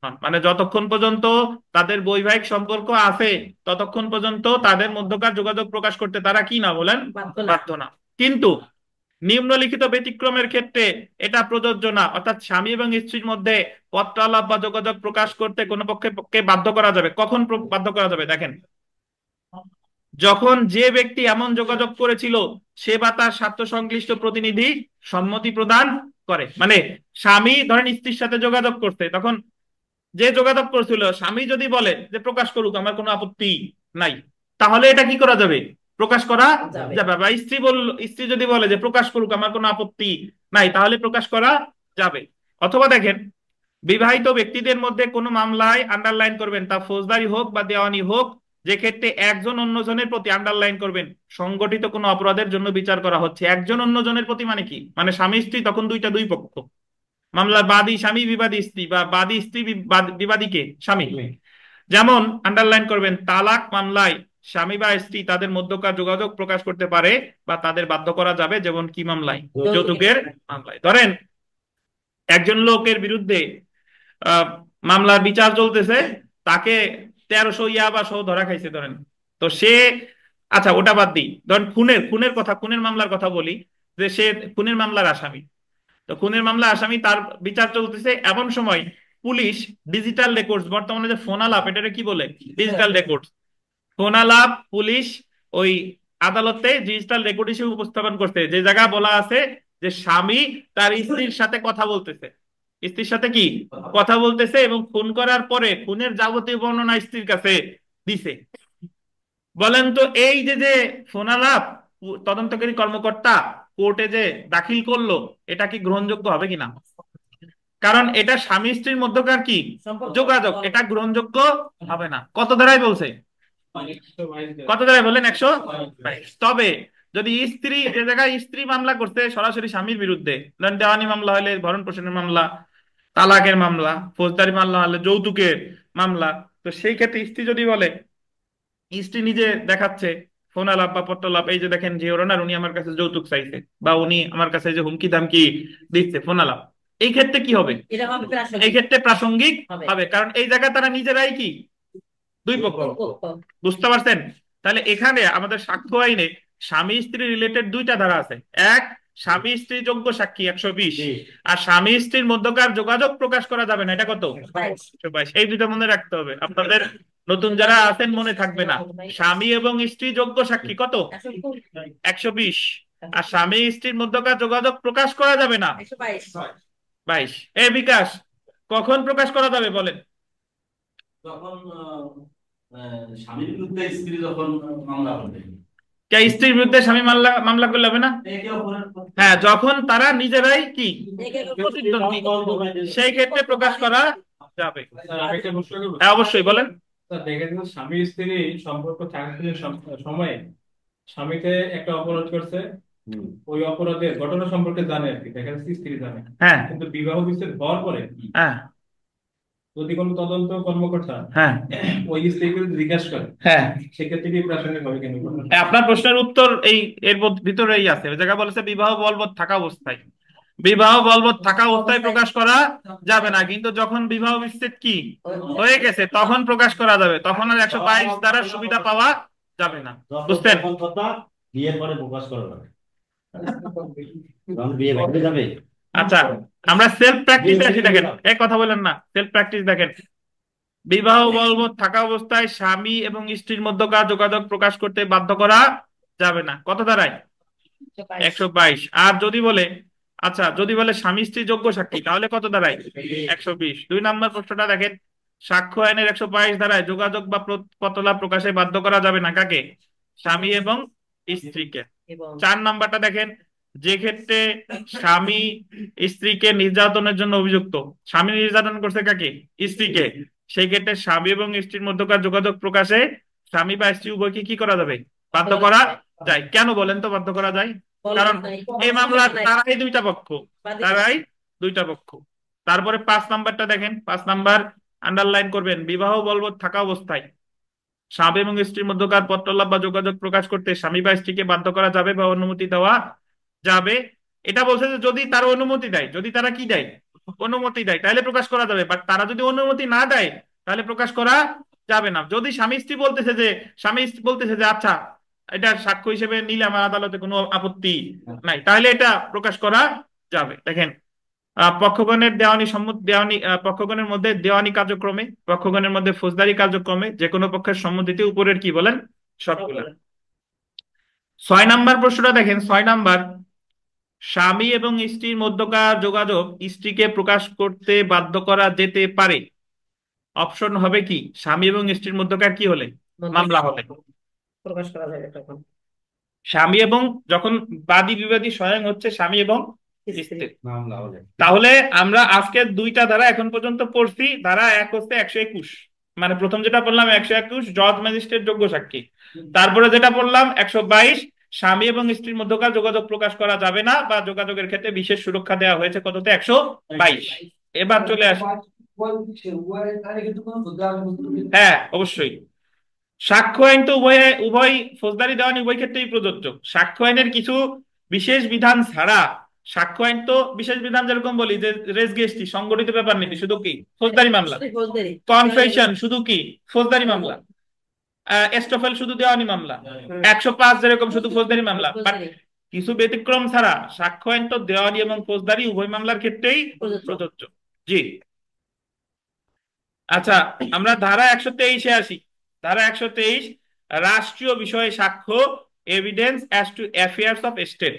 হন। মানে যতক্ষণ পর্যন্ত তাদের বৈবাহিক সম্পর্ক আছে ততক্ষণ পর্যন্ত তাদের মধ্যকার যোগাযোগ প্রকাশ করতে তারা কি না বলেন? বাধ্য না। কিন্তু নিম্নলিখিত ব্যতিক্রমের ক্ষেত্রে এটা প্রযোজ্য না, অর্থাৎ স্বামী এবং স্ত্রীর মধ্যে পত্রালাপ বা যোগাযোগ প্রকাশ করতে কোনো পক্ষকে বাধ্য করা যাবে। কখন বাধ্য করা যাবে দেখেন, যখন যে ব্যক্তি এমন যোগাযোগ করেছিল সে বা তার স্বার্থ সংশ্লিষ্ট প্রতিনিধি সম্মতি প্রদান করে। মানে স্বামী ধরেন স্ত্রীর সাথে যোগাযোগ করতে, তখন যে যোগাযোগ করছিল স্বামী যদি বলে যে প্রকাশ করুক আমার কোনো আপত্তি নাই, তাহলে এটা কি করা যাবে? প্রকাশ করা যাবে। যাবে। বা স্ত্রী যদি বলে যে প্রকাশ করুক আমার কোনো আপত্তি নাই, তাহলে প্রকাশ করা যাবে। অথবা দেখেন, বিবাহিত ব্যক্তিদের মধ্যে কোনো মামলায় আন্ডারলাইন করবেন, তা ফৌজদারি হোক বা দেওয়ানি হোক, যে ক্ষেত্রে একজন অন্যজনের প্রতি আন্ডারলাইন করবেন সংগঠিত কোনো অপরাধের জন্য বিচার করা হচ্ছে। একজন অন্যজনের প্রতি মানে কি? মানে স্বামী স্ত্রী, তখন দুই পক্ষ। মামলার বাদী স্বামী, বিবাদী স্ত্রী, বা বাদী স্ত্রী, বিবাদীকে স্বামী। যেমন আন্ডারলাইন করবেন, তালাক মামলায় স্বামী বা স্ত্রী তাদের মধ্যকার যোগাযোগ প্রকাশ করতে পারে বা তাদের বাধ্য করা যাবে। যেমন কি মামলায়? যৌতুকের মামলায়। ধরেন একজন লোকের বিরুদ্ধে আহ মামলার বিচার চলতেছে, তাকে 1300 ইয়াবা সহ ধরা খাইছে ধরেন। তো সে, আচ্ছা ওটা বাদ দিই, ধরেন খুনের মামলার কথা বলি, যে সে খুনের মামলার আসামি। তো খুনের মামলা আসামি, তার বিচার চলতেছে, এমন সময় পুলিশ ডিজিটাল রেকর্ডস, বর্তমানে যে ফোন আলাপ, এটাকে কি বলে? Digital records. ফোন আলাপ পুলিশ ওই আদালতে ডিজিটাল রেকর্ড হিসেবে উপস্থাপন করতে, যে জায়গায় বলা আছে যে স্বামী তার স্ত্রীর সাথে কথা বলতেছে, স্ত্রীর সাথে কি কথা বলতেছে, এবং খুন করার পরে খুনের যাবতীয় বর্ণনা স্ত্রীর কাছে দিছে। বলেন তো এই যে যে ফোন আলাপ তদন্তকারী কর্মকর্তা কোর্টে যে দাখিল করলো, এটা কি গ্রহণযোগ্য হবে কিনা? কারণ এটা স্বামী স্ত্রীর মধ্যকার কি যোগাযোগ, এটা গ্রহণযোগ্য হবে না। কত ধারায় বলছে? কত ধারায় বলেন? 122। তবে যদি স্ত্রী, যে জায়গায় স্ত্রী মামলা করতে সরাসরি স্বামীর বিরুদ্ধে, ধরেন দেওয়ানি মামলা হলে ভরণ পোষণের মামলা, তালাকের মামলা, ফৌজদারি মামলা হলে যৌতুকের মামলা, তো সেই ক্ষেত্রে স্ত্রী যদি বলে, স্ত্রী নিজে দেখাচ্ছে ফোন আলাপ বা পত্রালাপ, এই যে দেখেন যে ওনার, উনি আমার কাছে যৌতুক চাইছে, বা উনি আমার কাছে যে হুমকি ধামকি দিচ্ছে, ফোন আলাপ, এই ক্ষেত্রে কি হবে? এটা হবে এই প্রাসঙ্গিক ক্ষেত্রে প্রাসঙ্গিক হবে। হবে, কারণ এই জায়গায় তারা নিজেরাই কি দুই পক্ষ। পক্ষ। বুঝতে পারছেন? তাহলে এখানে আমাদের সাক্ষ্য আইনে স্বামী স্ত্রী রিলেটেড দুইটা ধারা আছে। এক, স্বামী স্ত্রী যোগ্য সাক্ষী 120, আর স্বামী স্ত্রীর মধ্যকার যোগাযোগ প্রকাশ করা যাবে না, এটা কত? 122। এই দুইটা মনে রাখতে হবে আপনাদের, নতুন যারা আছেন মনে থাকবে না। স্বামী এবং স্ত্রী যোগ্য সাক্ষী কত? 120। আর স্বামী স্ত্রীর মধ্যকার যোগাযোগ প্রকাশ করা যাবে না 22। এই বিকাশ, কখন প্রকাশ করা যাবে বলেন? যখন স্বামীর বিরুদ্ধে স্ত্রী যখন মামলা করবে, কে স্ত্রীর বিরুদ্ধে স্বামী মামলা করলে হবে না? একে অপরের হ্যাঁ, যখন তারা নিজেরাই কি প্রতিদ্বন্দ্বী। প্রতিদ্বন্দ্বী, সেই ক্ষেত্রে প্রকাশ করা যাবে। স্যার আমি একটা প্রশ্ন করবো। হ্যাঁ অবশ্যই বলেন। স্যার দেখা যাচ্ছে স্বামী স্ত্রী সম্পর্ক থাকাকালীন সময়ে স্বামীকে একটা অপরাধ করছে, ওই অপরাধের ঘটনা সম্পর্কে জানে আর কি, দেখা যাচ্ছে স্ত্রী জানে, হ্যাঁ কিন্তু বিবাহ বিচ্ছেদ হওয়ার পরে হ্যাঁ যদি কোনো তদন্ত কর্মকর্তা হ্যাঁ ওই স্ত্রীকে জিজ্ঞাসা করে, হ্যাঁ সেক্ষেত্রে কি প্রাসঙ্গিক হবে কেন? আপনার প্রশ্নের উত্তর এই এর ভিতরেই আছে। ওই জায়গা বলেছে বিবাহ বলবৎ থাকা অবস্থায়, বিবাহ বলবৎ থাকা অবস্থায় প্রকাশ করা যাবে না, কিন্তু যখন বিবাহ বিচ্ছেদ কি হয়ে গেছে তখন প্রকাশ করা যাবে, তখন আর 122 দ্বারা সুবিধা পাওয়া যাবে না। বুঝতেন? যখন কথা বিয়ের পরে প্রকাশ করা যাবে, যখন বিয়ে ভেঙে যাবে। আচ্ছা, আমরা সেলফ প্র্যাকটিসে আসি। দেখেন, এক কথা বলেন না, সেলফ প্র্যাকটিস দেখেন। বিবাহ বলবৎ থাকা অবস্থায় স্বামী এবং স্ত্রীর মধ্যকার যোগাযোগ প্রকাশ করতে বাধ্য করা যাবে না। কত ধারায়? 122। আর যদি বলে, আচ্ছা যদি বলে স্বামী স্ত্রী যোগ্য সাক্ষী, তাহলে কত ধারায়? 120। 2 নম্বর প্রশ্নটা দেখেন, সাক্ষ্য আইনের 122 ধারায় যোগাযোগ বা পত্রলাভ প্রকাশে বাধ্য করা যাবে না কাকে? স্বামী এবং স্ত্রীকে। 4 নাম্বারটা দেখেন, যে ক্ষেত্রে স্বামী স্ত্রীকে নির্যাতনের জন্য অভিযুক্ত, স্বামী নির্যাতন করছে কাকে? স্ত্রীকে, সেই ক্ষেত্রে স্বামী এবং স্ত্রীর মধ্যকার যোগাযোগ প্রকাশে স্বামী বা স্ত্রী উভয়কে কি করা যাবে? বাধ্য করা যায়। কেন বলেন তো বাধ্য করা যায়? কারণ এই মামলার তারাই দুইটা পক্ষ, তারাই দুইটা পক্ষ। তারপরে 5 নাম্বারটা দেখেন, 5 নাম্বার আন্ডারলাইন করবেন, বিবাহ বলবৎ থাকা অবস্থায় স্বামী এবং স্ত্রীর মধ্যকার পত্রলাভ বা যোগাযোগ প্রকাশ করতে স্বামী বা স্ত্রীকে বাধ্য করা যাবে বা অনুমতি দেওয়া যাবে। এটা বলছে যে যদি তারা অনুমতি দেয়, যদি তারা কি দেয়? অনুমতি দেয়, তাহলে প্রকাশ করা যাবে। বাট তারা যদি অনুমতি না দেয় তাহলে প্রকাশ করা যাবে না। যদি স্বামী স্ত্রী বলতেছে যে, স্বামী স্ত্রী বলতেছে যে আচ্ছা এটা সাক্ষ্য হিসেবে নিলে আমার আদালতে কোনো আপত্তি নাই, তাহলে এটা প্রকাশ করা যাবে। দেখেন, পক্ষগণের দেওয়ানি সম্মত দেওয়ানি পক্ষগণের মধ্যে দেওয়ানি কার্যক্রমে, পক্ষগণের মধ্যে ফৌজদারি কার্যক্রমে যে কোনো পক্ষের সম্মতিতে উপরের কি বলেন সবগুলো। 6 নাম্বার প্রশ্নটা দেখেন, 6 নাম্বার, স্বামী এবং স্ত্রীর মধ্যকার যোগাযোগ স্ত্রীকে প্রকাশ করতে বাধ্য করা যেতে পারে। অপশন হবে কি, স্বামী এবং স্ত্রীর মধ্যকার কি হলে, মামলা হলে প্রকাশ করা যাবে তখন। স্বামী এবং, যখন বাদী বিবাদী স্বয়ং হচ্ছে স্বামী এবং স্ত্রী। স্ত্রী। মামলা হলে তাহলে আমরা আজকে দুইটা ধারা এখন পর্যন্ত পড়ছি। ধারা এক হচ্ছে 121, মানে প্রথম যেটা পড়লাম 121 জজ ম্যাজিস্ট্রেট যোগ্য সাক্ষী, তারপরে যেটা পড়লাম 122 স্বামী এবং স্ত্রীর মধ্যকার যোগাযোগ প্রকাশ করা যাবে না বা যোগাযোগের ক্ষেত্রে বিশেষ সুরক্ষা দেওয়া হয়েছে কততে, 122। এবার চলে আসি, হ্যাঁ অবশ্যই সাক্ষ্য আইন তো উভয় উভয় ফৌজদারি দেওয়ানি উভয় ক্ষেত্রেই প্রযোজ্য। সাক্ষ্য আইনের কিছু বিশেষ বিধান ছাড়া, সাক্ষ্য আইন তো বিশেষ বিধান যেরকম বলি যে রেস গেস্টি সংগঠিত ব্যাপার নীতি শুধু কি ফৌজদারি মামলা, ফৌজদারি। কনফেশন শুধু কি ফৌজদারি মামলা, এস্টোফেল শুধু দেওয়ানি মামলা, 105 যেরকম শুধু ফৌজদারি মামলা। বাট ফৌজদারি। কিছু ব্যতিক্রম ছাড়া সাক্ষ্য আইন তো দেওয়ানি এবং ফৌজদারি উভয় মামলার ক্ষেত্রেই প্রযোজ্য। জি, আচ্ছা আমরা ধারা 123-এ আসি। ধারা 123, রাষ্ট্রীয় বিষয়ে সাক্ষ্য, evidence as to affairs of state.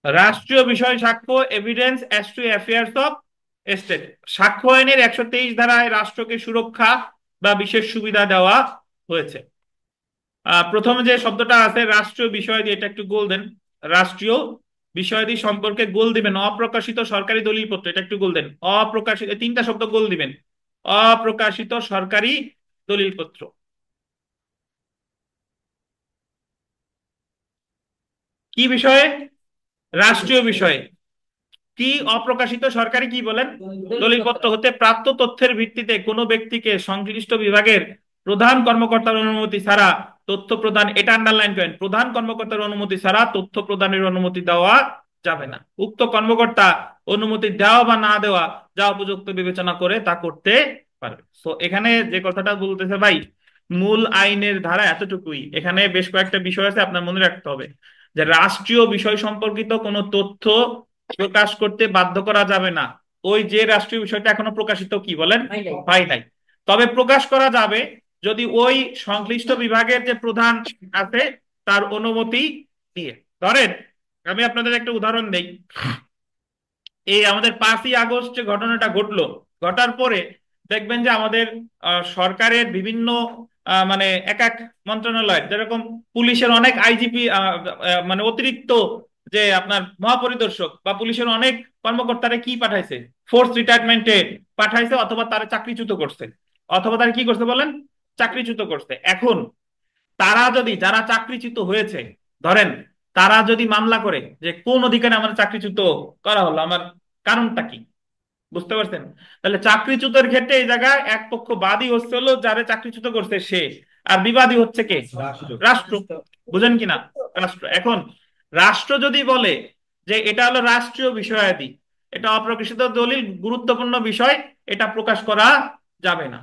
রাষ্ট্রীয় বিষয় সাক্ষ্য, evidence as to affairs of state. সাক্ষ্য আইনের 123 ধারায় রাষ্ট্রকে সুরক্ষা বা বিশেষ সুবিধা দেওয়া হয়েছে। প্রথমে যে শব্দটা আছে রাষ্ট্রীয় বিষয়াদি, এটা একটু গোল দেন। রাষ্ট্রীয় বিষয়াদি সম্পর্কে গোল দিবেন অপ্রকাশিত সরকারি দলিলপত্র, এটা একটু গোল দেন। অপ্রকাশিত, তিনটা শব্দ গোল দিবেন, অপ্রকাশিত সরকারি দলিলপত্র। কি বিষয়ে, রাষ্ট্রীয় বিষয়ে। কি অপ্রকাশিত সরকারি কি বলেন, দলিলপত্র হতে প্রাপ্ত তথ্যের ভিত্তিতে কোনো ব্যক্তিকে সংশ্লিষ্ট বিভাগের প্রধান কর্মকর্তার অনুমতি ছাড়া তথ্য প্রদান, এটা আন্ডারলাইন করেন, প্রধান কর্মকর্তার অনুমতি ছাড়া তথ্য প্রদানের অনুমতি দেওয়া যাবে না। উক্ত কর্মকর্তা অনুমতি দেওয়া বা না দেওয়া যা উপযুক্ত বিবেচনা করে তা করতে পারবে। তো এখানে যে কথাটা বলতেছে ভাই, মূল আইনের ধারা এতটুকুই। এখানে বেশ কয়েকটা বিষয় আছে আপনার মনে রাখতে হবে, যে রাষ্ট্রীয় বিষয় সম্পর্কিত কোনো তথ্য প্রকাশ করতে বাধ্য করা যাবে না। ওই যে রাষ্ট্রীয় বিষয়টা এখনো প্রকাশিত কি বলেন হয় নাই, তবে প্রকাশ করা যাবে যদি ওই সংশ্লিষ্ট বিভাগের যে প্রধান আছে তার অনুমতি দিয়ে। ধরেন আমি আপনাদের একটা উদাহরণ দেই, এই আমাদের 5ই আগস্ট যে ঘটনাটা ঘটলো, ঘটার পরে দেখবেন যে আমাদের সরকারের বিভিন্ন মানে এক এক মন্ত্রণালয়, যেরকম পুলিশের অনেক আইজিপি, মানে অতিরিক্ত যে আপনার মহাপরিদর্শক বা পুলিশের অনেক কর্মকর্তারা কি পাঠাইছে, ফোর্স রিটায়ারমেন্টে পাঠাইছে, অথবা তারা চাকরিচ্যুত করছে, অথবা তারা কি করছে বলেন, চাকরিচ্যুত করছে। এখন তারা যদি, যারা চাকরিচ্যুত হয়েছে ধরেন, তারা যদি মামলা করে যে কোন অধিকারে আমার চাকরিচ্যুত করা হলো, আমার কারণটা কি, বুঝতে পারছেন? তাহলে চাকরিচ্যুতের ক্ষেত্রে এই জায়গায় এক পক্ষ বাদী হচ্ছে হলো যারা চাকরিচ্যুত করছে সে, আর বিবাদী হচ্ছে কে, রাষ্ট্র। বুঝেন কিনা, রাষ্ট্র। এখন রাষ্ট্র যদি বলে যে এটা হলো রাষ্ট্রীয় বিষয়াদি, এটা অপ্রকাশিত দলিল, গুরুত্বপূর্ণ বিষয়, এটা প্রকাশ করা যাবে না।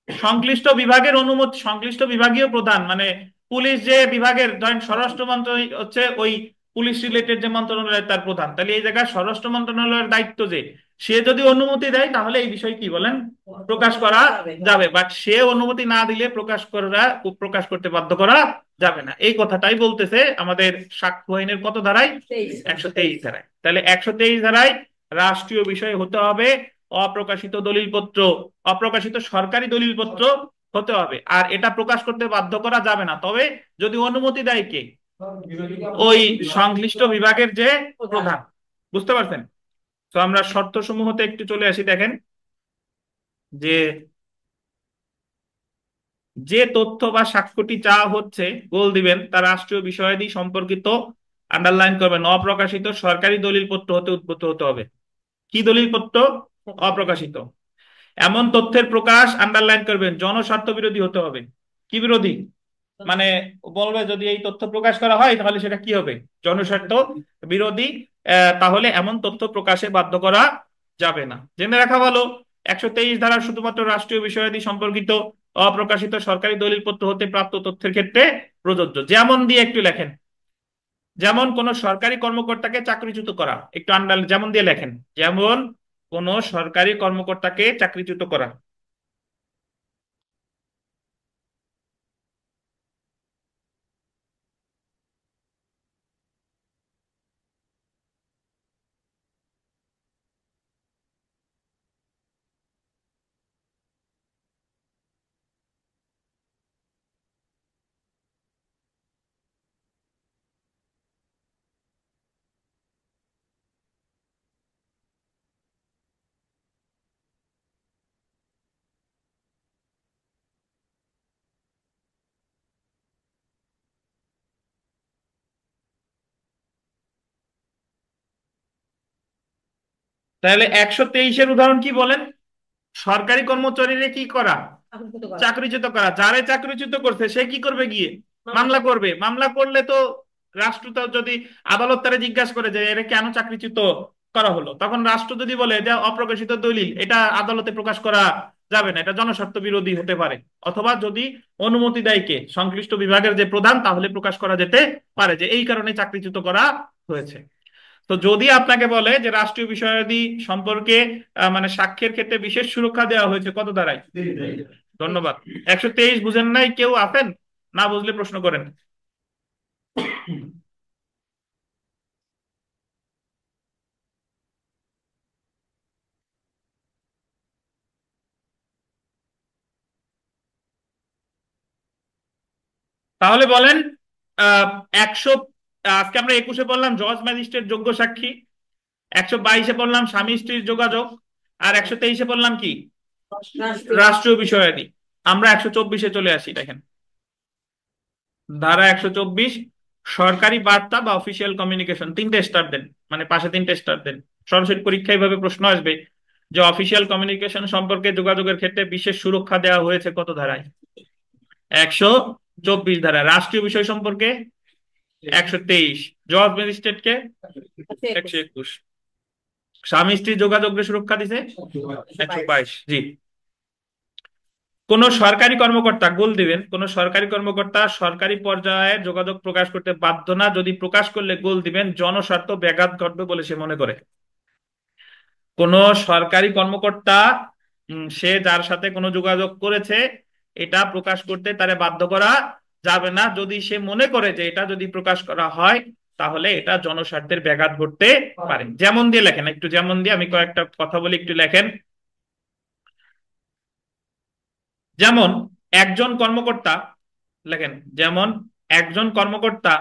সংশ্লিষ্ট বিভাগের অনুমতি, সংশ্লিষ্ট বিভাগীয় প্রধান মানে পুলিশ যে বিভাগের, ধরেন স্বরাষ্ট্র মন্ত্রণালয় হচ্ছে ওই পুলিশ রিলেটেড যে মন্ত্রণালয় তার প্রধান, তাহলে এই জায়গায় স্বরাষ্ট্র মন্ত্রণালয়ের দায়িত্ব যে সে যদি অনুমতি দেয় তাহলে এই বিষয় কি বলেন প্রকাশ করা যাবে, বাট সে অনুমতি না দিলে প্রকাশ করতে বাধ্য করা যাবে না। এই কথাটাই বলতেছে আমাদের সাক্ষ্য আইনের কত ধারায়, 123 ধারায়। তাহলে 123 ধারায় রাষ্ট্রীয় বিষয় হতে হবে অপ্রকাশিত দলিলপত্র, অপ্রকাশিত সরকারি দলিলপত্র হতে হবে, আর এটা প্রকাশ করতে বাধ্য করা যাবে না, তবে যদি অনুমতি দেয় কে, ওই সংশ্লিষ্ট বিভাগের যে প্রধান। বুঝতে পারছেন? তো আমরা শর্ত সমূহতে একটু চলে আসি। দেখেন যে যে তথ্য বা সাক্ষ্যটি চাওয়া হচ্ছে গোল দিবেন তা রাষ্ট্রীয় বিষয়াদি সম্পর্কিত, আন্ডারলাইন করবেন, অপ্রকাশিত সরকারি দলিলপত্র হতে উদ্ভূত হতে হবে। কি দলিলপত্র? অপ্রকাশিত। এমন তথ্যের প্রকাশ, আন্ডারলাইন করবেন, জনস্বার্থ বিরোধী হতে হবে। কি বিরোধী? মানে বলবে যদি এই তথ্য প্রকাশ করা হয় তাহলে সেটা কি হবে? জনস্বার্থ বিরোধী। তাহলে এমন তথ্য প্রকাশে বাধ্য করা যাবে না। জেনে রাখা ভালো, 123 ধারা শুধুমাত্র রাষ্ট্রীয় বিষয়াদি সম্পর্কিত অপ্রকাশিত সরকারি দলিলপত্র হতে প্রাপ্ত তথ্যের ক্ষেত্রে প্রযোজ্য। যেমন দিয়ে একটু লেখেন, যেমন কোন সরকারি কর্মকর্তাকে চাকরিচ্যুত করা, একটু আন্ডার যেমন দিয়ে লেখেন, যেমন কোন সরকারি কর্মকর্তাকে চাকরিচ্যুত করা। তাহলে 123-এর উদাহরণ কি বলেন? সরকারি কর্মচারীরা কি করা? চাকরিচ্যুত করা। চাকরিচ্যুত করা। যারে চাকরিচ্যুত করছে সে কি করবে? গিয়ে মামলা করবে। মামলা করলে তো রাষ্ট্র তো যদি আদালত তারা জিজ্ঞাসা করে যে এরা কেন চাকরিচ্যুত করা হলো, তখন রাষ্ট্র যদি বলে যে অপ্রকাশিত দলিল, এটা আদালতে প্রকাশ করা যাবে না, এটা জনস্বার্থ বিরোধী হতে পারে। অথবা যদি অনুমতি দেয় কে? সংশ্লিষ্ট বিভাগের যে প্রধান, তাহলে প্রকাশ করা যেতে পারে যে এই কারণে চাকরিচ্যুত করা হয়েছে। তো যদি আপনাকে বলে যে রাষ্ট্রীয় বিষয়াদি সম্পর্কে মানে সাক্ষ্যের ক্ষেত্রে বিশেষ সুরক্ষা দেওয়া হয়েছে, কত ধারায়? ধন্যবাদ। 123 বুঝেন নাই কেউ? আছেন? না বুঝলে প্রশ্ন করেন। তাহলে বলেন, আহ 100, আজকে আমরা 21-এ বললাম জজ ম্যাজিস্ট্রেট যোগ্য সাক্ষী, 122-এ বললাম স্বামী স্ত্রীর যোগাযোগ, আর 123-এ বললাম কি? রাষ্ট্রীয়। রাষ্ট্রীয় বিষয়াদি। আমরা 124-এ চলে আসি, দেখেন ধারা 124, সরকারি বার্তা বা অফিসিয়াল কমিউনিকেশন। 3টে স্টার দেন, মানে পাশে 3টে স্টার দেন। সরাসরি পরীক্ষায় ভাবে প্রশ্ন আসবে যে অফিসিয়াল কমিউনিকেশন সম্পর্কে যোগাযোগের ক্ষেত্রে বিশেষ সুরক্ষা দেওয়া হয়েছে কত ধারায়? 124 ধারায়। রাষ্ট্রীয় বিষয় সম্পর্কে 123, জজ ম্যাজিস্ট্রেটকে 121, স্বামী স্ত্রী যোগাযোগের সুরক্ষা দিছে 122। জি। কোন সরকারি কর্মকর্তা, গোল দিবেন, কোন সরকারি কর্মকর্তা সরকারি পর্যায়ে যোগাযোগ প্রকাশ করতে বাধ্য না, যদি প্রকাশ করলে গোল দিবেন জনস্বার্থ ব্যাঘাত ঘটবে বলে সে মনে করে। কোন সরকারি কর্মকর্তা সে যার সাথে কোনো যোগাযোগ করেছে এটা প্রকাশ করতে তারে বাধ্য করা যাবে না, যদি সে মনে করে যে এটা যদি প্রকাশ করা হয় তাহলে এটা জনস্বার্থের ব্যাঘাত ঘটতে পারে। যেমন দিয়ে লেখেন, একটু যেমন দিয়ে আমি কয়েকটা কথা বলি, একটু লেখেন। যেমন একজন কর্মকর্তা, লেখেন যেমন একজন কর্মকর্তা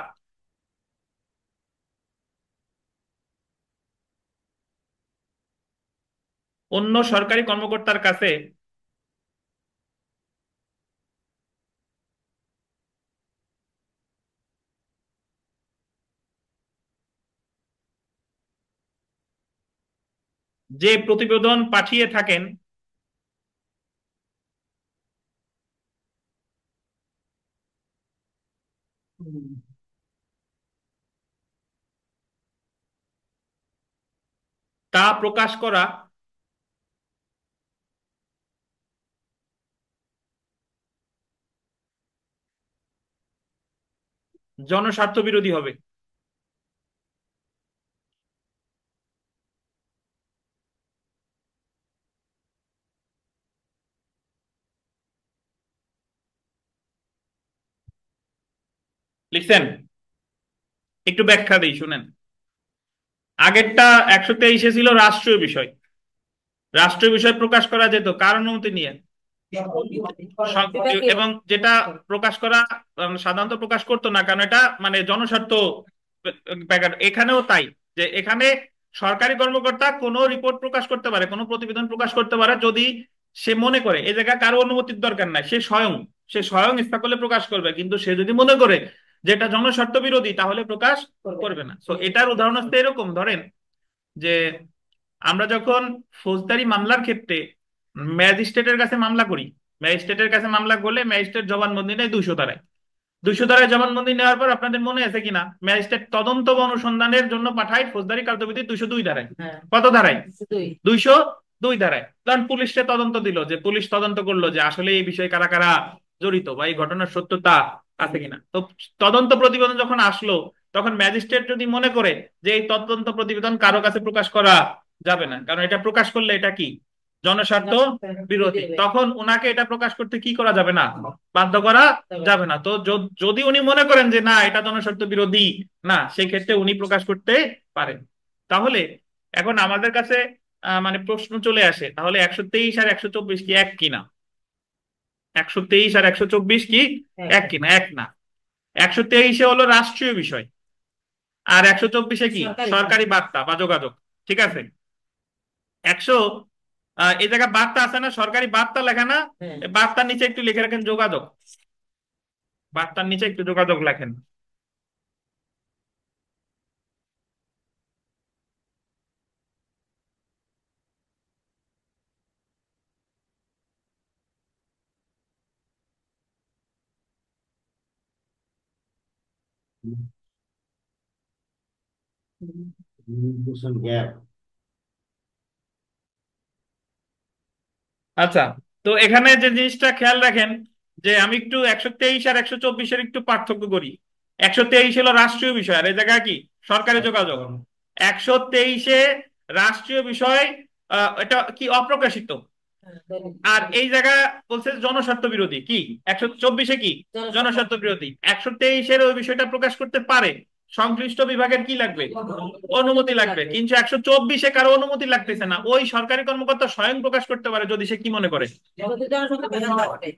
অন্য সরকারি কর্মকর্তার কাছে যে প্রতিবেদন পাঠিয়ে থাকেন তা প্রকাশ করা জনস্বার্থ বিরোধী হবে। লিখছেন? একটু ব্যাখ্যা দিই, শুনেন। আগেরটা 123-এ ছিল রাষ্ট্রীয় বিষয়। রাষ্ট্রীয় বিষয় প্রকাশ করা যেত কার অনুমতি নিয়ে? এবং যেটা প্রকাশ করা সাধারণত প্রকাশ করতো না, কারণ এটা মানে জনস্বার্থ ব্যাঘাত। এখানেও তাই, যে এখানে সরকারি কর্মকর্তা কোনো রিপোর্ট প্রকাশ করতে পারে, কোনো প্রতিবেদন প্রকাশ করতে পারে যদি সে মনে করে। এই জায়গায় কারো অনুমতির দরকার নাই, সে স্বয়ং সে স্বয়ং ইচ্ছা করলে প্রকাশ করবে, কিন্তু সে যদি মনে করে যে এটা জনস্বার্থ বিরোধী তাহলে প্রকাশ করবে না। তো এটার উদাহরণ হচ্ছে এরকম, ধরেন যে আমরা যখন ফৌজদারি মামলার ক্ষেত্রে ম্যাজিস্ট্রেটের কাছে মামলা করি, ম্যাজিস্ট্রেটের কাছে মামলা করলে ম্যাজিস্ট্রেট জবানবন্দি নেয় 200 ধারায়। 200 ধারায় জবানবন্দি নেওয়ার পর আপনাদের মনে আছে কিনা, ম্যাজিস্ট্রেট তদন্ত বা অনুসন্ধানের জন্য পাঠায় ফৌজদারি কার্যবিধি 202 ধারায়। হ্যাঁ, কত ধারায়? দুই। 202 ধারায়। তখন পুলিশে তদন্ত দিল, যে পুলিশ তদন্ত করলো যে আসলে এই বিষয়ে কারা কারা জড়িত বা এই ঘটনার সত্যতা আছে কিনা। তো তদন্ত প্রতিবেদন যখন আসলো, তখন ম্যাজিস্ট্রেট যদি মনে করে যে এই তদন্ত প্রতিবেদন কারো কাছে প্রকাশ করা যাবে না, কারণ এটা প্রকাশ করলে এটা কি জনস্বার্থ বিরোধী, তখন উনাকে এটা প্রকাশ করতে কি করা যাবে না, বাধ্য করা যাবে না। তো যদি উনি মনে করেন যে না এটা জনস্বার্থ বিরোধী না, সেই ক্ষেত্রে উনি প্রকাশ করতে পারেন। তাহলে এখন আমাদের কাছে মানে প্রশ্ন চলে আসে, তাহলে 123 আর 124 কি এক কিনা? 123 আর 124 কি এক কিনা? এক না। 123-এ হলো রাষ্ট্রীয় বিষয়, আর 124-এ কি সরকারি সরকারি বার্তা বা যোগাযোগ। ঠিক আছে, 100 এই জায়গায় বার্তা আছে না, সরকারি বার্তা লেখা না, হ্যাঁ। এই বার্তার নিচে একটু লিখে রাখেন যোগাযোগ, বার্তার নিচে একটু যোগাযোগ লেখেন। গ্যাপ। আচ্ছা, তো এখানে যে জিনিসটা খেয়াল রাখেন, যে আমি একটু 123 আর 124-এর একটু পার্থক্য করি। 123 হলো রাষ্ট্রীয় বিষয়, আর এই জায়গায় কি সরকারি যোগাযোগ। 123-এ রাষ্ট্রীয় বিষয় এটা কি অপ্রকাশিত, আর এই জায়গা বলছে জনস্বার্থ বিরোধী। কি 124-এ কি জনস্বার্থ বিরোধী। 123-এর ওই বিষয়টা প্রকাশ করতে পারে, সংশ্লিষ্ট বিভাগের কি লাগবে, অনুমতি লাগবে। কিন্তু 124-এ কারো অনুমতি লাগতেছে না, ওই সরকারি কর্মকর্তা স্বয়ং প্রকাশ করতে পারে যদি সে কি মনে করে যদি জনসংখ্যা ব্যাঘাত না ঘটে।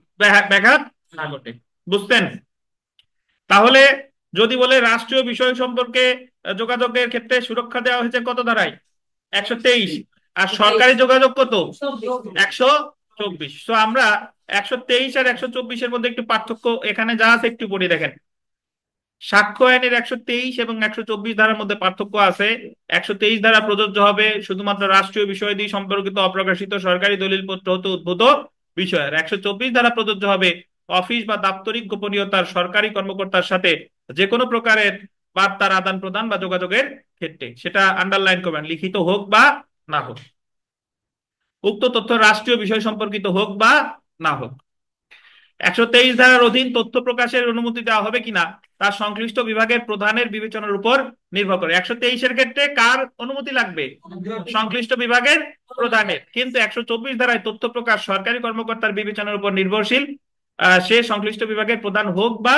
ব্যাঘাত না ঘটে। বুঝতেন? তাহলে যদি বলে রাষ্ট্রীয় বিষয় সম্পর্কে যোগাযোগের ক্ষেত্রে সুরক্ষা দেওয়া হয়েছে কত ধারায়? 123। আর সরকারি যোগাযোগ কত? 124। তো আমরা 123 আর 124-এর মধ্যে একটু পার্থক্য এখানে যা আছে একটু পড়ে দেখেন। সাক্ষ্য আইনের 123 এবং 124 ধারার মধ্যে পার্থক্য আছে। 123 ধারা প্রযোজ্য হবে শুধুমাত্র রাষ্ট্রীয় বিষয়াদি সম্পর্কিত অপ্রকাশিত সরকারি দলিলপত্র হতে উদ্ভূত বিষয়, আর 124 ধারা প্রযোজ্য হবে অফিস বা দাপ্তরিক গোপনীয়তার সরকারি কর্মকর্তার সাথে যে কোনো প্রকারের বার্তার আদান প্রদান বা যোগাযোগের ক্ষেত্রে, সেটা আন্ডারলাইন করবেন, লিখিত হোক বা না হোক, উক্ত তথ্য রাষ্ট্রীয় বিষয় সম্পর্কিত হোক বা না হোক। 123 ধারার অধীন তথ্য প্রকাশের অনুমতি দেওয়া হবে কিনা তার সংশ্লিষ্ট বিভাগের প্রধানের বিবেচনার উপর নির্ভর করে। 123-এর ক্ষেত্রে কার অনুমতি লাগবে? সংশ্লিষ্ট বিভাগের প্রধানের। কিন্তু 124 ধারায় তথ্য প্রকাশ সরকারি কর্মকর্তার বিবেচনার উপর নির্ভরশীল, সে সংশ্লিষ্ট বিভাগের প্রধান হোক বা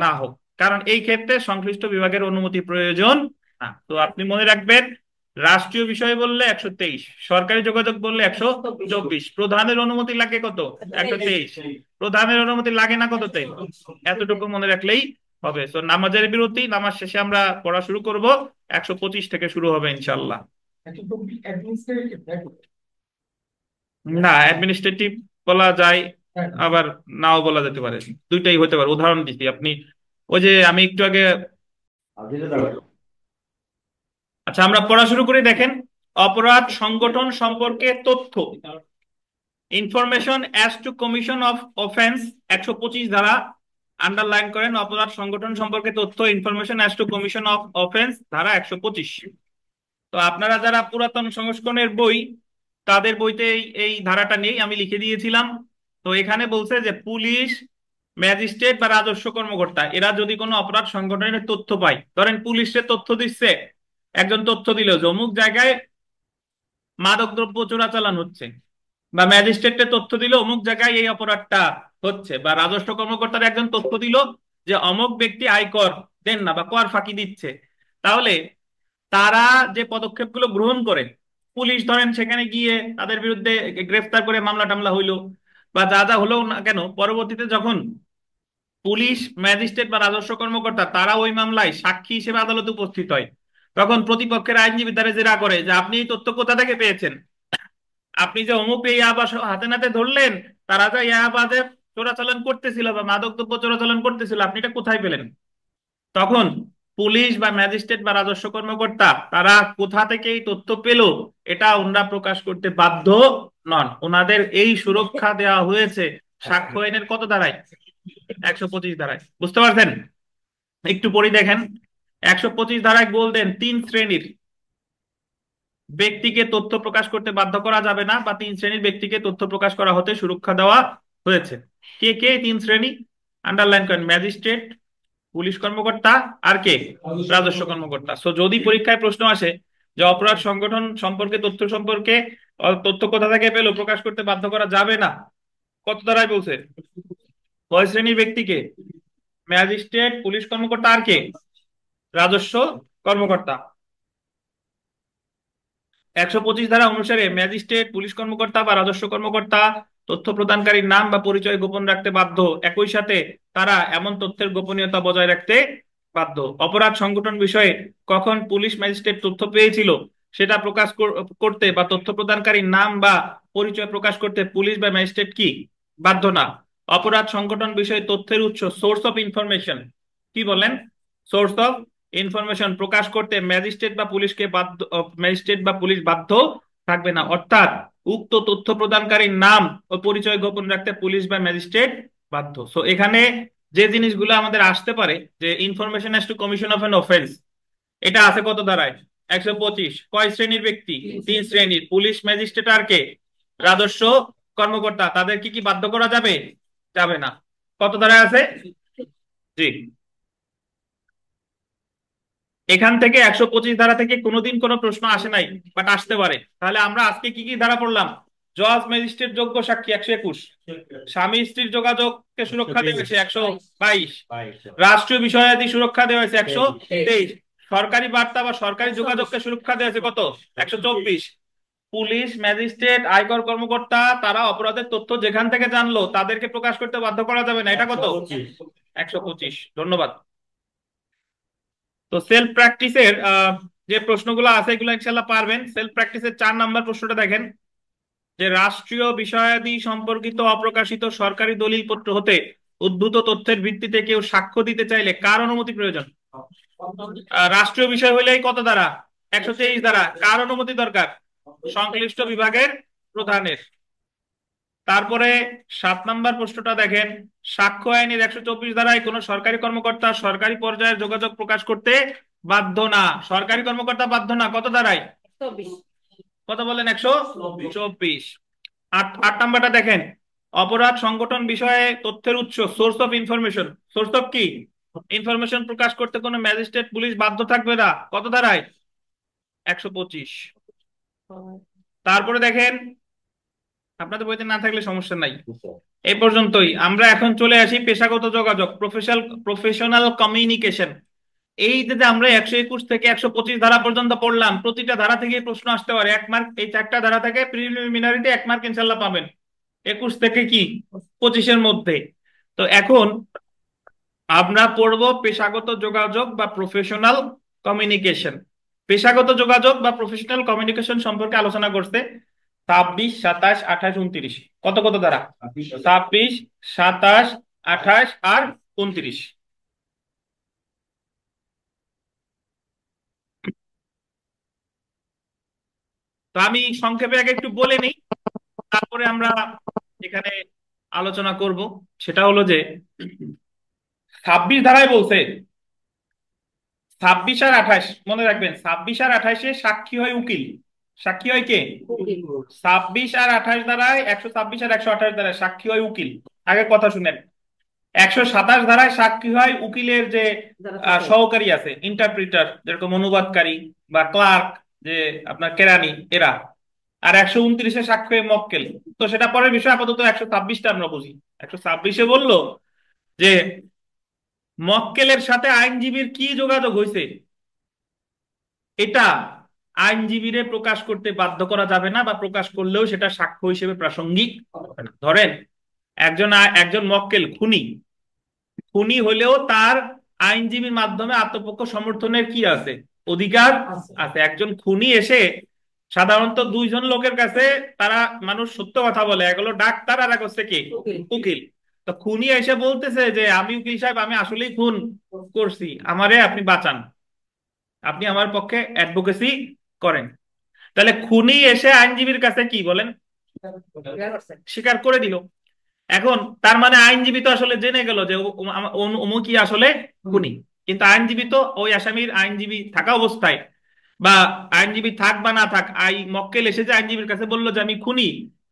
না হোক, কারণ এই ক্ষেত্রে সংশ্লিষ্ট বিভাগের অনুমতি প্রয়োজন না। তো আপনি মনে রাখবেন, রাষ্ট্রীয় বিষয় বললে 123, সরকারি যোগাযোগ বললে 124, প্রধানের অনুমতি লাগে কত? 123। প্রধানের অনুমতি লাগে না কততে? এতটুকু মনে রাখলেই হবে। তো নামাজের বিরতি, নামাজ শেষে আমরা পড়া শুরু করব, 125 থেকে শুরু হবে ইনশাল্লাহ। না, অ্যাডমিনিস্ট্রেটিভ বলা যায়, আবার নাও বলা যেতে পারে, দুইটাই হতে পারে। উদাহরণ দিচ্ছি, আপনি ওই যে আমি একটু আগে। আচ্ছা, আমরা পড়া শুরু করে দেখেন। অপরাধ সংগঠন সম্পর্কে তথ্য, information as to commission of offence, 125 ধারা আন্ডারলাইন করেন। অপরাধ সংগঠন সম্পর্কে তথ্য, information as to commission of offence, ধারা 125। তো আপনারা যারা পুরাতন সংস্করণের বই, তাদের বইতে এই ধারাটা নেই, আমি লিখে দিয়েছিলাম। তো এখানে বলছে যে পুলিশ, ম্যাজিস্ট্রেট বা রাজস্ব কর্মকর্তা এরা যদি কোনো অপরাধ সংগঠনের তথ্য পায়, ধরেন পুলিশের তথ্য দিচ্ছে, একজন তথ্য দিল যে অমুক জায়গায় মাদকদ্রব্য চোরাচালান হচ্ছে, বা ম্যাজিস্ট্রেটের তথ্য দিল অমুক জায়গায় এই অপরাধটা হচ্ছে, বা রাজস্ব কর্মকর্তার একজন তথ্য দিল যে অমুক ব্যক্তি আয়কর দেন না বা কর ফাঁকি দিচ্ছে, তাহলে তারা যে পদক্ষেপগুলো গ্রহণ করে, পুলিশ ধরেন সেখানে গিয়ে তাদের বিরুদ্ধে গ্রেফতার করে মামলা টামলা হইলো বা যা যা হলো না কেন, পরবর্তীতে যখন পুলিশ, ম্যাজিস্ট্রেট বা রাজস্ব কর্মকর্তা তারা ওই মামলায় সাক্ষী হিসেবে আদালতে উপস্থিত হয়, তখন প্রতিপক্ষের আইনজীবী তারা জেরা করে যে আপনি এই তথ্য কোথা থেকে পেয়েছেন, আপনি যে অমুক এই আবাস হাতে নাতে ধরলেন, তারা যে ইয়াবাদের চোরাচালান করতেছিল বা মাদকদ্রব্য চোরাচালান করতেছিল, আপনি এটা কোথায় পেলেন? তখন পুলিশ বা ম্যাজিস্ট্রেট বা রাজস্ব কর্মকর্তা তারা কোথা থেকে এই তথ্য পেল এটা ওনারা প্রকাশ করতে বাধ্য নন। ওনাদের এই সুরক্ষা দেওয়া হয়েছে সাক্ষ্য আইনের কত ধারায়? 125 ধারায়। বুঝতে পারছেন? একটু পরে দেখেন 125 ধারায় বলতেন 3 শ্রেণীর ব্যক্তিকে তথ্য প্রকাশ করতে বাধ্য করা যাবে না, বা 3 শ্রেণীর ব্যক্তিকে তথ্য প্রকাশ করা হতে সুরক্ষা দেওয়া হয়েছে। কে কে 3 শ্রেণী? আন্ডারলাইন করেন, ম্যাজিস্ট্রেট, পুলিশ কর্মকর্তা, আর কে? রাজস্ব কর্মকর্তা। সো যদি পরীক্ষায় প্রশ্ন আসে যে অপরাধ সংগঠন সম্পর্কে তথ্য কোথা থেকে পেলো, প্রকাশ করতে বাধ্য করা যাবে না, কত ধারায় বলছে? কয় শ্রেণীর ব্যক্তিকে? ম্যাজিস্ট্রেট, পুলিশ কর্মকর্তা, আর কে? রাজস্ব কর্মকর্তা। 125 ধারা অনুসারে ম্যাজিস্ট্রেট, পুলিশ কর্মকর্তা বা রাজস্ব কর্মকর্তা তথ্য প্রদানকারীর নাম বা পরিচয় গোপন রাখতে বাধ্য। একই সাথে তারা এমন তথ্যের গোপনীয়তা বজায় রাখতে বাধ্য। অপরাধ সংগঠন বিষয়ে কখন পুলিশ ম্যাজিস্ট্রেট তথ্য পেয়েছিল সেটা প্রকাশ করতে বা তথ্য প্রদানকারীর নাম বা পরিচয় প্রকাশ করতে পুলিশ বা ম্যাজিস্ট্রেট কি বাধ্য না। অপরাধ সংগঠন বিষয়ে তথ্যের উৎস, সোর্স অফ ইনফরমেশন, কি বলেন? সোর্স অফ ইনফরমেশন প্রকাশ করতে ম্যাজিস্ট্রেট বা পুলিশ বাধ্য থাকবে না। অর্থাৎ উক্ত তথ্য প্রদানকারীর নাম ও পরিচয় গোপন রাখতে পুলিশ বা ম্যাজিস্ট্রেট বাধ্য। সো এখানে যে জিনিসগুলো আমাদের আসতে পারে, যে information has to commission of an offence, এটা আছে কত ধারায়? 125। কয় শ্রেণীর ব্যক্তি? 3 শ্রেণীর, পুলিশ, ম্যাজিস্ট্রেট, আর কে? রাজস্ব কর্মকর্তা। তাদের কি কি বাধ্য করা যাবে? যাবে না। কত ধারায় আছে? জি। এখান থেকে 125 ধারা থেকে কোনোদিন কোনো প্রশ্ন আসে নাই, বাট আসতে পারে। তাহলে আমরা আজকে কি কি ধারা পড়লাম? জজ, ম্যাজিস্ট্রেট, যোগ্য সাক্ষী 121, স্বামী স্ত্রীর যোগাযোগকে সুরক্ষা দেওয়া হয়েছে 122, রাষ্ট্রীয় বিষয়াদি সুরক্ষা দেওয়া হয়েছে 123, সরকারি বার্তা বা সরকারি যোগাযোগকে সুরক্ষা দেওয়া হয়েছে কত? 124। পুলিশ, ম্যাজিস্ট্রেট, আয়কর কর্মকর্তা তারা অপরাধের তথ্য যেখান থেকে জানলো তাদেরকে প্রকাশ করতে বাধ্য করা যাবে না, এটা কত? 125। ধন্যবাদ। তো সেলফ প্র্যাকটিসের যে প্রশ্নগুলো আছে এগুলো ইনশাল্লাহ পারবেন। সেলফ প্র্যাকটিসের 4 নম্বর প্রশ্নটা দেখেন, যে রাষ্ট্রীয় বিষয়াদি সম্পর্কিত অপ্রকাশিত সরকারি দলিলপত্র হতে উদ্ভূত তথ্যের ভিত্তিতে কেউ সাক্ষ্য দিতে চাইলে কার অনুমতি প্রয়োজন? রাষ্ট্রীয় বিষয় হলেই কত দ্বারা? 123 দ্বারা। কার অনুমতি দরকার? সংশ্লিষ্ট বিভাগের প্রধানের। তারপরে 7 নম্বর প্রশ্নটা দেখেন, সাক্ষ্য আইনের 124 ধারায় কোন সরকারি কর্মকর্তা সরকারি পর্যায়ে যোগাযোগ প্রকাশ করতে বাধ্য না। সরকারি কর্মকর্তা বাধ্য না, কত ধারায়? 24। কত বলেন? 124। 8 নম্বরটা দেখেন, অপরাধ সংগঠন বিষয়ে তথ্যের উৎস, source of information, source of কি ইনফরমেশন প্রকাশ করতে কোনো ম্যাজিস্ট্রেট, পুলিশ বাধ্য থাকবে না, কত ধারায়? 125। তারপরে দেখেন, আপনাদের বইতে না থাকলে সমস্যা নাই, এই পর্যন্তই। আমরা এখন চলে আসি পেশাগত যোগাযোগ, প্রফেশনাল কমিউনিকেশন। এই যে আমরা 121 থেকে 125 ধারা পর্যন্ত পড়লাম, প্রতিটা ধারা থেকে প্রশ্ন আসতে পারে 1 মার্ক। এই 4টা ধারা থেকে প্রিলিমিনারিতে 1 মার্ক ইনশাল্লাহ পাবেন, 21 থেকে কি 25-এর মধ্যে। তো এখন আমরা পড়বো পেশাগত যোগাযোগ বা প্রফেশনাল কমিউনিকেশন। পেশাগত যোগাযোগ বা প্রফেশনাল কমিউনিকেশন সম্পর্কে আলোচনা করতে 26, 27, 28, 29, কত কত দ্বারা? 26, 27, 28 আর 29। তো আমি সংক্ষেপে আগে একটু বলে নিই, তারপরে আমরা এখানে আলোচনা করব। সেটা হলো যে 26 ধারায় বলছে 26 আর 28, মনে রাখবেন 26 আর 28-এ সাক্ষী হয় উকিল। সাক্ষী হয় কে? 26 আর 28 ধারায়, 126 আর 128 ধারায় সাক্ষী হয় উকিল। আগে কথা শুনেন, 127 ধারায় সাক্ষী হয় উকিলের যে সহকারী আছে, ইন্টারপ্রিটার, যেরকম অনুবাদকারী বা ক্লার্ক, যে আপনার কেরানি, এরা। আর 129-এ সাক্ষী হয় মক্কেল। তো সেটা পরের বিষয়, আপাতত 126টা আমরা বুঝি। 126-এ বললো যে মক্কেলের সাথে আইনজীবীর কি যোগাযোগ হয়েছে এটা আইনজীবীরে প্রকাশ করতে বাধ্য করা যাবে না, বা প্রকাশ করলেও সেটা সাক্ষ্য হিসেবে প্রাসঙ্গিক হবে না। ধরেন একজন মক্কেল খুনি, খুনি হলেও তার আইনজীবীর মাধ্যমে আত্মপক্ষ সমর্থনের কি আছে? অধিকার আছে। একজন খুনি এসে সাধারণত 2 জন লোকের কাছে তারা মানুষ সত্য কথা বলে, এক হলো ডাক্তার আর এক হচ্ছে কি উকিল। তো খুনি এসে বলতেছে যে আমি উকিল সাহেব আমি আসলেই খুন করছি, আমারে আপনি বাঁচান, আপনি আমার পক্ষে অ্যাডভোকেসি করেন। তাহলে খুনি এসে আইনজীবীর কাছে কি বলেন, স্বীকার করে দিল। এখন তার মানে আইনজীবী তো আসলে জেনে গেল যে অমুকই আসলে খুনি, কিন্তু আইনজীবী তো ওই আসামির আইনজীবী থাকা অবস্থায় বা আইনজীবী থাক বা না থাক, মক্কেল এসে যে আইনজীবীর কাছে বললো যে আমি খুনি,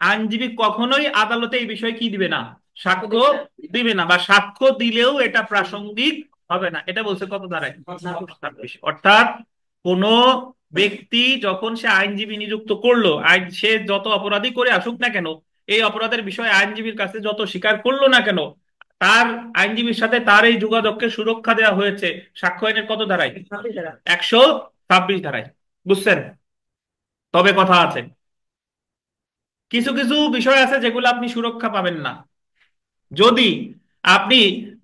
আইনজীবী কখনোই আদালতে এই বিষয়ে কি দিবে না, সাক্ষ্য দিবে না, বা সাক্ষ্য দিলেও এটা প্রাসঙ্গিক হবে না। এটা বলছে কত ধারায়, 26। অর্থাৎ কোন ব্যক্তি যখন সে আইনজীবী নিযুক্ত করলো, আইন সে যত অপরাধী করে আসুক না কেন, এই অপরাধের বিষয়ে আইনজীবীর কাছে যত স্বীকার করলো না কেন, তার আইনজীবীর সাথে তার এই যোগাযোগকে সুরক্ষা দেওয়া হয়েছে সাক্ষ্য আইনের কত ধারায়, 126 ধারায়। বুঝছেন? তবে কথা আছে, কিছু কিছু বিষয় আছে যেগুলো আপনি সুরক্ষা পাবেন না। যদি আপনি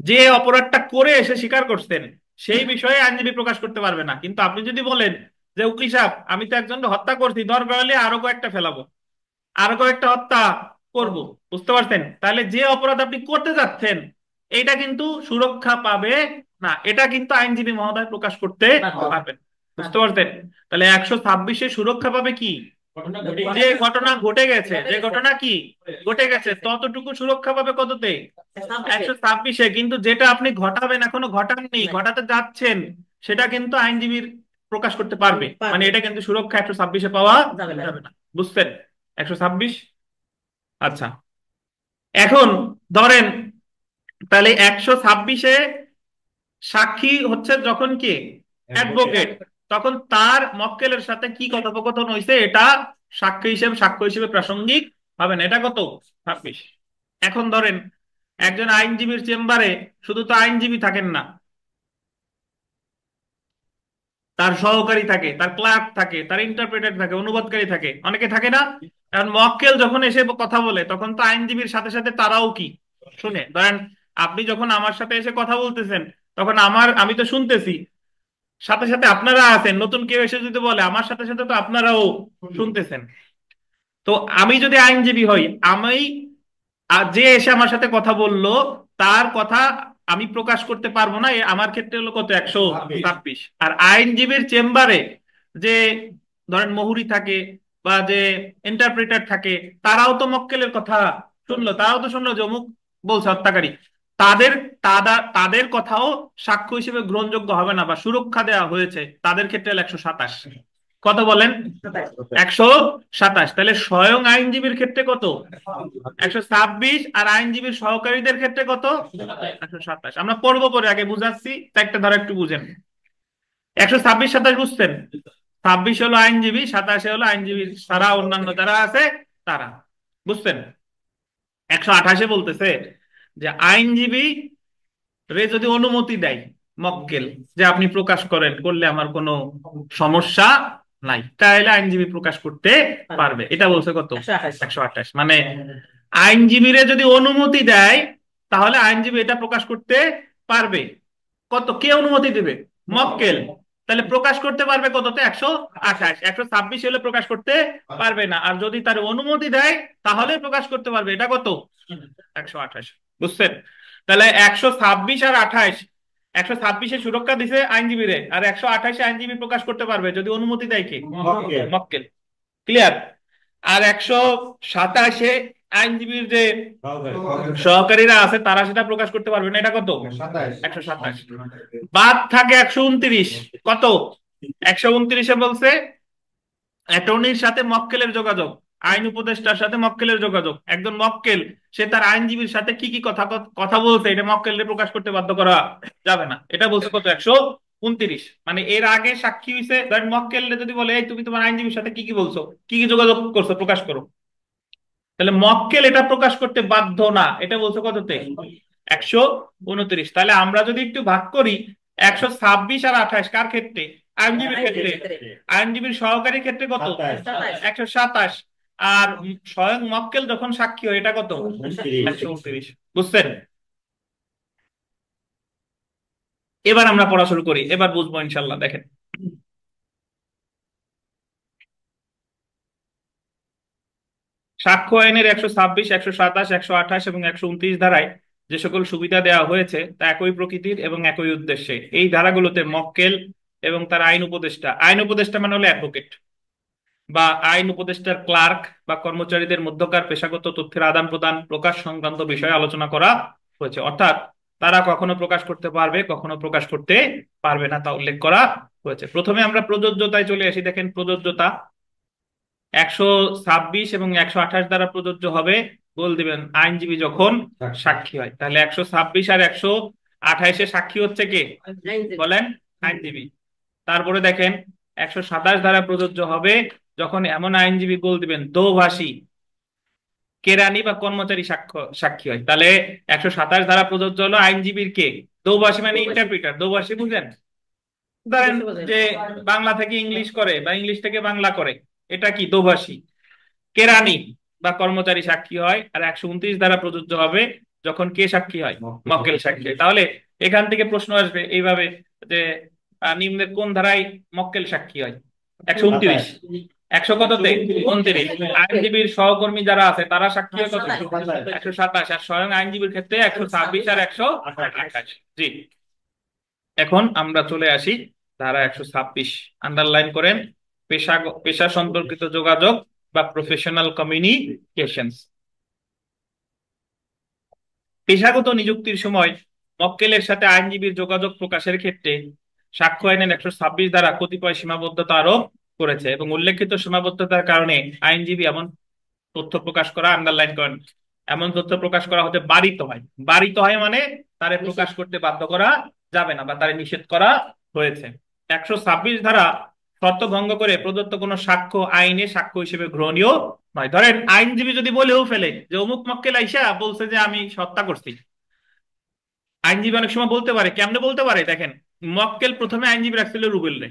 যে অপরাধটা করে এসে স্বীকার করছেন সেই বিষয়ে আইনজীবী প্রকাশ করতে পারবে না, কিন্তু আপনি যদি বলেন যে উকিল সাহেব আমি তো একজনকে হত্যা করছি, দরকার হলে আরো কয়েকটা ফেলাবো, আরো কয়েকটা হত্যা করব, বুঝতে পারছেন, তাহলে যে অপরাধ আপনি করতে যাচ্ছেন এটা কিন্তু সুরক্ষা পাবে না, এটা কিন্তু আইনজীবী মহোদয় প্রকাশ করতে পারবেন। বুঝতে পারছেন? তাহলে 126-এ সুরক্ষা পাবে কি, ঘটনা ঘটে যে ঘটনা ঘটে গেছে, যে ঘটনা কি ঘটে গেছে ততটুকু সুরক্ষা পাবে কততে, 126-এ। কিন্তু যেটা আপনি ঘটাবেন, এখনো ঘটাননি, ঘটাতে যাচ্ছেন, সেটা কিন্তু আইনজীবীর প্রকাশ করতে পারবে, মানে এটা কিন্তু সুরক্ষা 126-এ পাওয়া যাবে না। বুঝছেন? 126। আচ্ছা, এখন ধরেন তাহলে 126-এ সাক্ষী হচ্ছে যখন কি অ্যাডভোকেট, তখন তার মক্কেলের সাথে কি কথোপকথন হয়েছে এটা সাক্ষ্য হিসেবে প্রাসঙ্গিক হবে না। এটা কত, 26। এখন ধরেন একজন আইনজীবীর চেম্বারে শুধু তো আইনজীবী থাকেন না, তার সহকারী থাকে, তার ক্লার্ক থাকে, তার ইন্টারপ্রেটার থাকে, অনুবাদকারী থাকে, অনেকে থাকে না। কারণ মক্কেল যখন এসে কথা বলে তখন তো আইনজীবীর সাথে সাথে তারাও কি শুনে। ধরেন আপনি যখন আমার সাথে এসে কথা বলতেছেন তখন আমি তো শুনতেছি, সাথে সাথে আপনারা আছেন, নতুন কেউ এসে যদি বলে আমার সাথে সাথে তো আপনারাও শুনতেছেন। তো আমি যদি আইনজীবী হই, আমি যে এসে আমার সাথে কথা বললো তার কথা আমি প্রকাশ করতে পারবো না, আমার ক্ষেত্রে হলো কত, 126। আর আইনজীবীর চেম্বারে যে ধরেন মহুরি থাকে বা যে ইন্টারপ্রেটার থাকে, তারাও তো মক্কেলের কথা শুনলো, তারাও তো শুনলো যে অমুক বলছে হত্যাকারী, তাদের তাদের কথাও সাক্ষ্য হিসেবে গ্রহণযোগ্য হবে না বা সুরক্ষা দেওয়া হয়েছে, তাদের ক্ষেত্রে হলো 127। কত বলেন, 127। তাহলে স্বয়ং আইনজীবীর ক্ষেত্রে কত, 126, আর আইনজীবীর সহকারীদের ক্ষেত্রে কত, 127। আমরা পড়বো পরে, আগে বুঝাচ্ছি, তাই একটা ধরো একটু বুঝেন। 126, 27 বুঝছেন? 26 হলো আইনজীবী, 27 হলো আইনজীবী ছাড়া অন্যান্য যারা আছে তারা। বুঝছেন? 128-এ বলতেছে যে আইনজীবী রে যদি অনুমতি দেয় মক্কেল যে আপনি প্রকাশ করেন, করলে আমার কোনো সমস্যা নাই, তাহলে আইনজীবী প্রকাশ করতে পারবে। এটা বলছে কত, 128। মানে আইনজীবীরে যদি অনুমতি দেয় তাহলে আইনজীবী এটা প্রকাশ করতে পারবে। কত, কে অনুমতি দেবে, মক্কেল। তাহলে প্রকাশ করতে পারবে কততে, 128। 126 হলে প্রকাশ করতে পারবে না, আর যদি তার অনুমতি দেয় তাহলে প্রকাশ করতে পারবে, এটা কত, 128। বুঝছেন? তাহলে 126 আর 28, 126-এ সুরক্ষা দিছে আইনজীবীরে, আর 128-এ আইনজীবী প্রকাশ করতে পারবে যদি অনুমতি দেয় কে, মক্কেল। মক্কেল। ক্লিয়ার? আর 127-এ আইনজীবীর যে সহকারীরা আছে তারা সেটা প্রকাশ করতে পারবে না, এটা কত, 127। বাদ থাকে 129। কত, 129-এ বলছে অ্যাটর্নির সাথে মক্কেলের যোগাযোগ, আইন উপদেষ্টার সাথে মক্কেলের যোগাযোগ। একজন মক্কেল সে তার আইনজীবীর সাথে কি কি কথা কথা বলছে এটা মক্কেলকে প্রকাশ করতে বাধ্য করা যাবে না, এটা বলছে কত, 129। মানে এর আগে সাক্ষী হইছে, ধরেন মক্কেল যদি বলে এই তুমি তোমার আইনজীবীর সাথে কি কি বলছো, কি কি যোগাযোগ করছো, প্রকাশ করো, তাহলে মক্কেল এটা প্রকাশ করতে বাধ্য না, এটা বলছে কততে, 129। তাহলে আমরা যদি একটু ভাগ করি, 126 আর 28 কার ক্ষেত্রে, আইনজীবীর ক্ষেত্রে, আইনজীবীর সহকারী ক্ষেত্রে কত, 127। আর স্বয়ং মক্কেল যখন সাক্ষী হয় এটা কত, 129। বুঝছেন? এবার আমরা পড়া শুরু করি, এবার বুঝবো ইনশাল্লাহ। দেখেন, সাক্ষ্য আইনের 126, 127, 128 এবং 129 ধারায় যে সকল সুবিধা দেওয়া হয়েছে তা একই প্রকৃতির এবং একই উদ্দেশ্যে। এই ধারাগুলোতে মক্কেল এবং তার আইন উপদেষ্টা মানে হলো অ্যাডভোকেট বা আইন উপদেষ্টার ক্লার্ক বা কর্মচারীদের মধ্যকার পেশাগত তথ্যের আদান প্রদান প্রকাশ সংক্রান্ত বিষয়ে আলোচনা করা হয়েছে। অর্থাৎ তারা কখনো প্রকাশ করতে পারবে, কখনো প্রকাশ করতে পারবে না, তা উল্লেখ করা হয়েছে। প্রথমে আমরা প্রযোজ্যতায় চলে আসি। দেখেন, প্রযোজ্যতা 126 এবং 128 দ্বারা প্রযোজ্য হবে। বল দিবেন আইনজীবী যখন সাক্ষী হয়, তাহলে 126 আর 128-এ সাক্ষী হচ্ছে কে বলেন? আইনজীবী। তারপরে দেখেন 127 ধারা প্রযোজ্য হবে যখন এমন আইনজীবী গোল দিবেন দোভাষী, কেরানি বা কর্মচারী সাক্ষী হয়। তাহলে 127 ধারা প্রযোজ্য হলো আইনজীবীর কে? দোভাষী মানে ইন্টারপ্রিটার। দোভাষী বুঝেন? ধরেন যে বাংলা থেকে ইংলিশ করে বা ইংলিশ থেকে বাংলা করে, এটা কি? দোভাষী। কেরানি বা কর্মচারী সাক্ষী হয়। আর 129 দ্বারা প্রযোজ্য হবে যখন কে সাক্ষী হয়? মক্কেল সাক্ষী হয়। তাহলে এখান থেকে প্রশ্ন আসবে এইভাবে যে নিম্নের কোন ধারায় মক্কেল সাক্ষী হয়? 129, 100 কততে? 29। আইনজীবীর সহকর্মী যারা আছে তারা সাক্ষী হয় কত? 127। আর স্বয়ং আইনজীবীর ক্ষেত্রে 126 আর 128। জি, এখন আমরা চলে আসি ধারা 126। আন্ডারলাইন করেন, পেশা সম্পর্কিত যোগাযোগ বা প্রফেশনাল কমিউনিকেশনস। পেশাগত নিযুক্তির সময় মক্কেলের সাথে আইনজীবীর যোগাযোগ প্রকাশের ক্ষেত্রে সাক্ষ্য আইনের 126 দ্বারা কতিপয় সীমাবদ্ধতা আরোপ করেছে এবং উল্লেখিত সীমাবদ্ধতার কারণে আইনজীবী এমন তথ্য প্রকাশ করা, আন্ডারলাইন করেন, এমন তথ্য প্রকাশ করা হতে বারিত হয়। বারিত হয় মানে তারে প্রকাশ করতে বাধ্য করা যাবে না বা তারে নিষেধ করা হয়েছে। 126 ধারা শর্ত ভঙ্গ করে প্রদত্ত কোনো সাক্ষ্য আইনে সাক্ষ্য হিসেবে গ্রহণীয় নয়। ধরেন আইনজীবী যদি বলেও ফেলে যে অমুক মক্কেল আইসা বলছে যে আমি হত্যা করছি, আইনজীবী অনেক সময় বলতে পারে। কেমনে বলতে পারে? দেখেন, মক্কেল প্রথমে আইনজীবী রাখছিল রুবেল রে।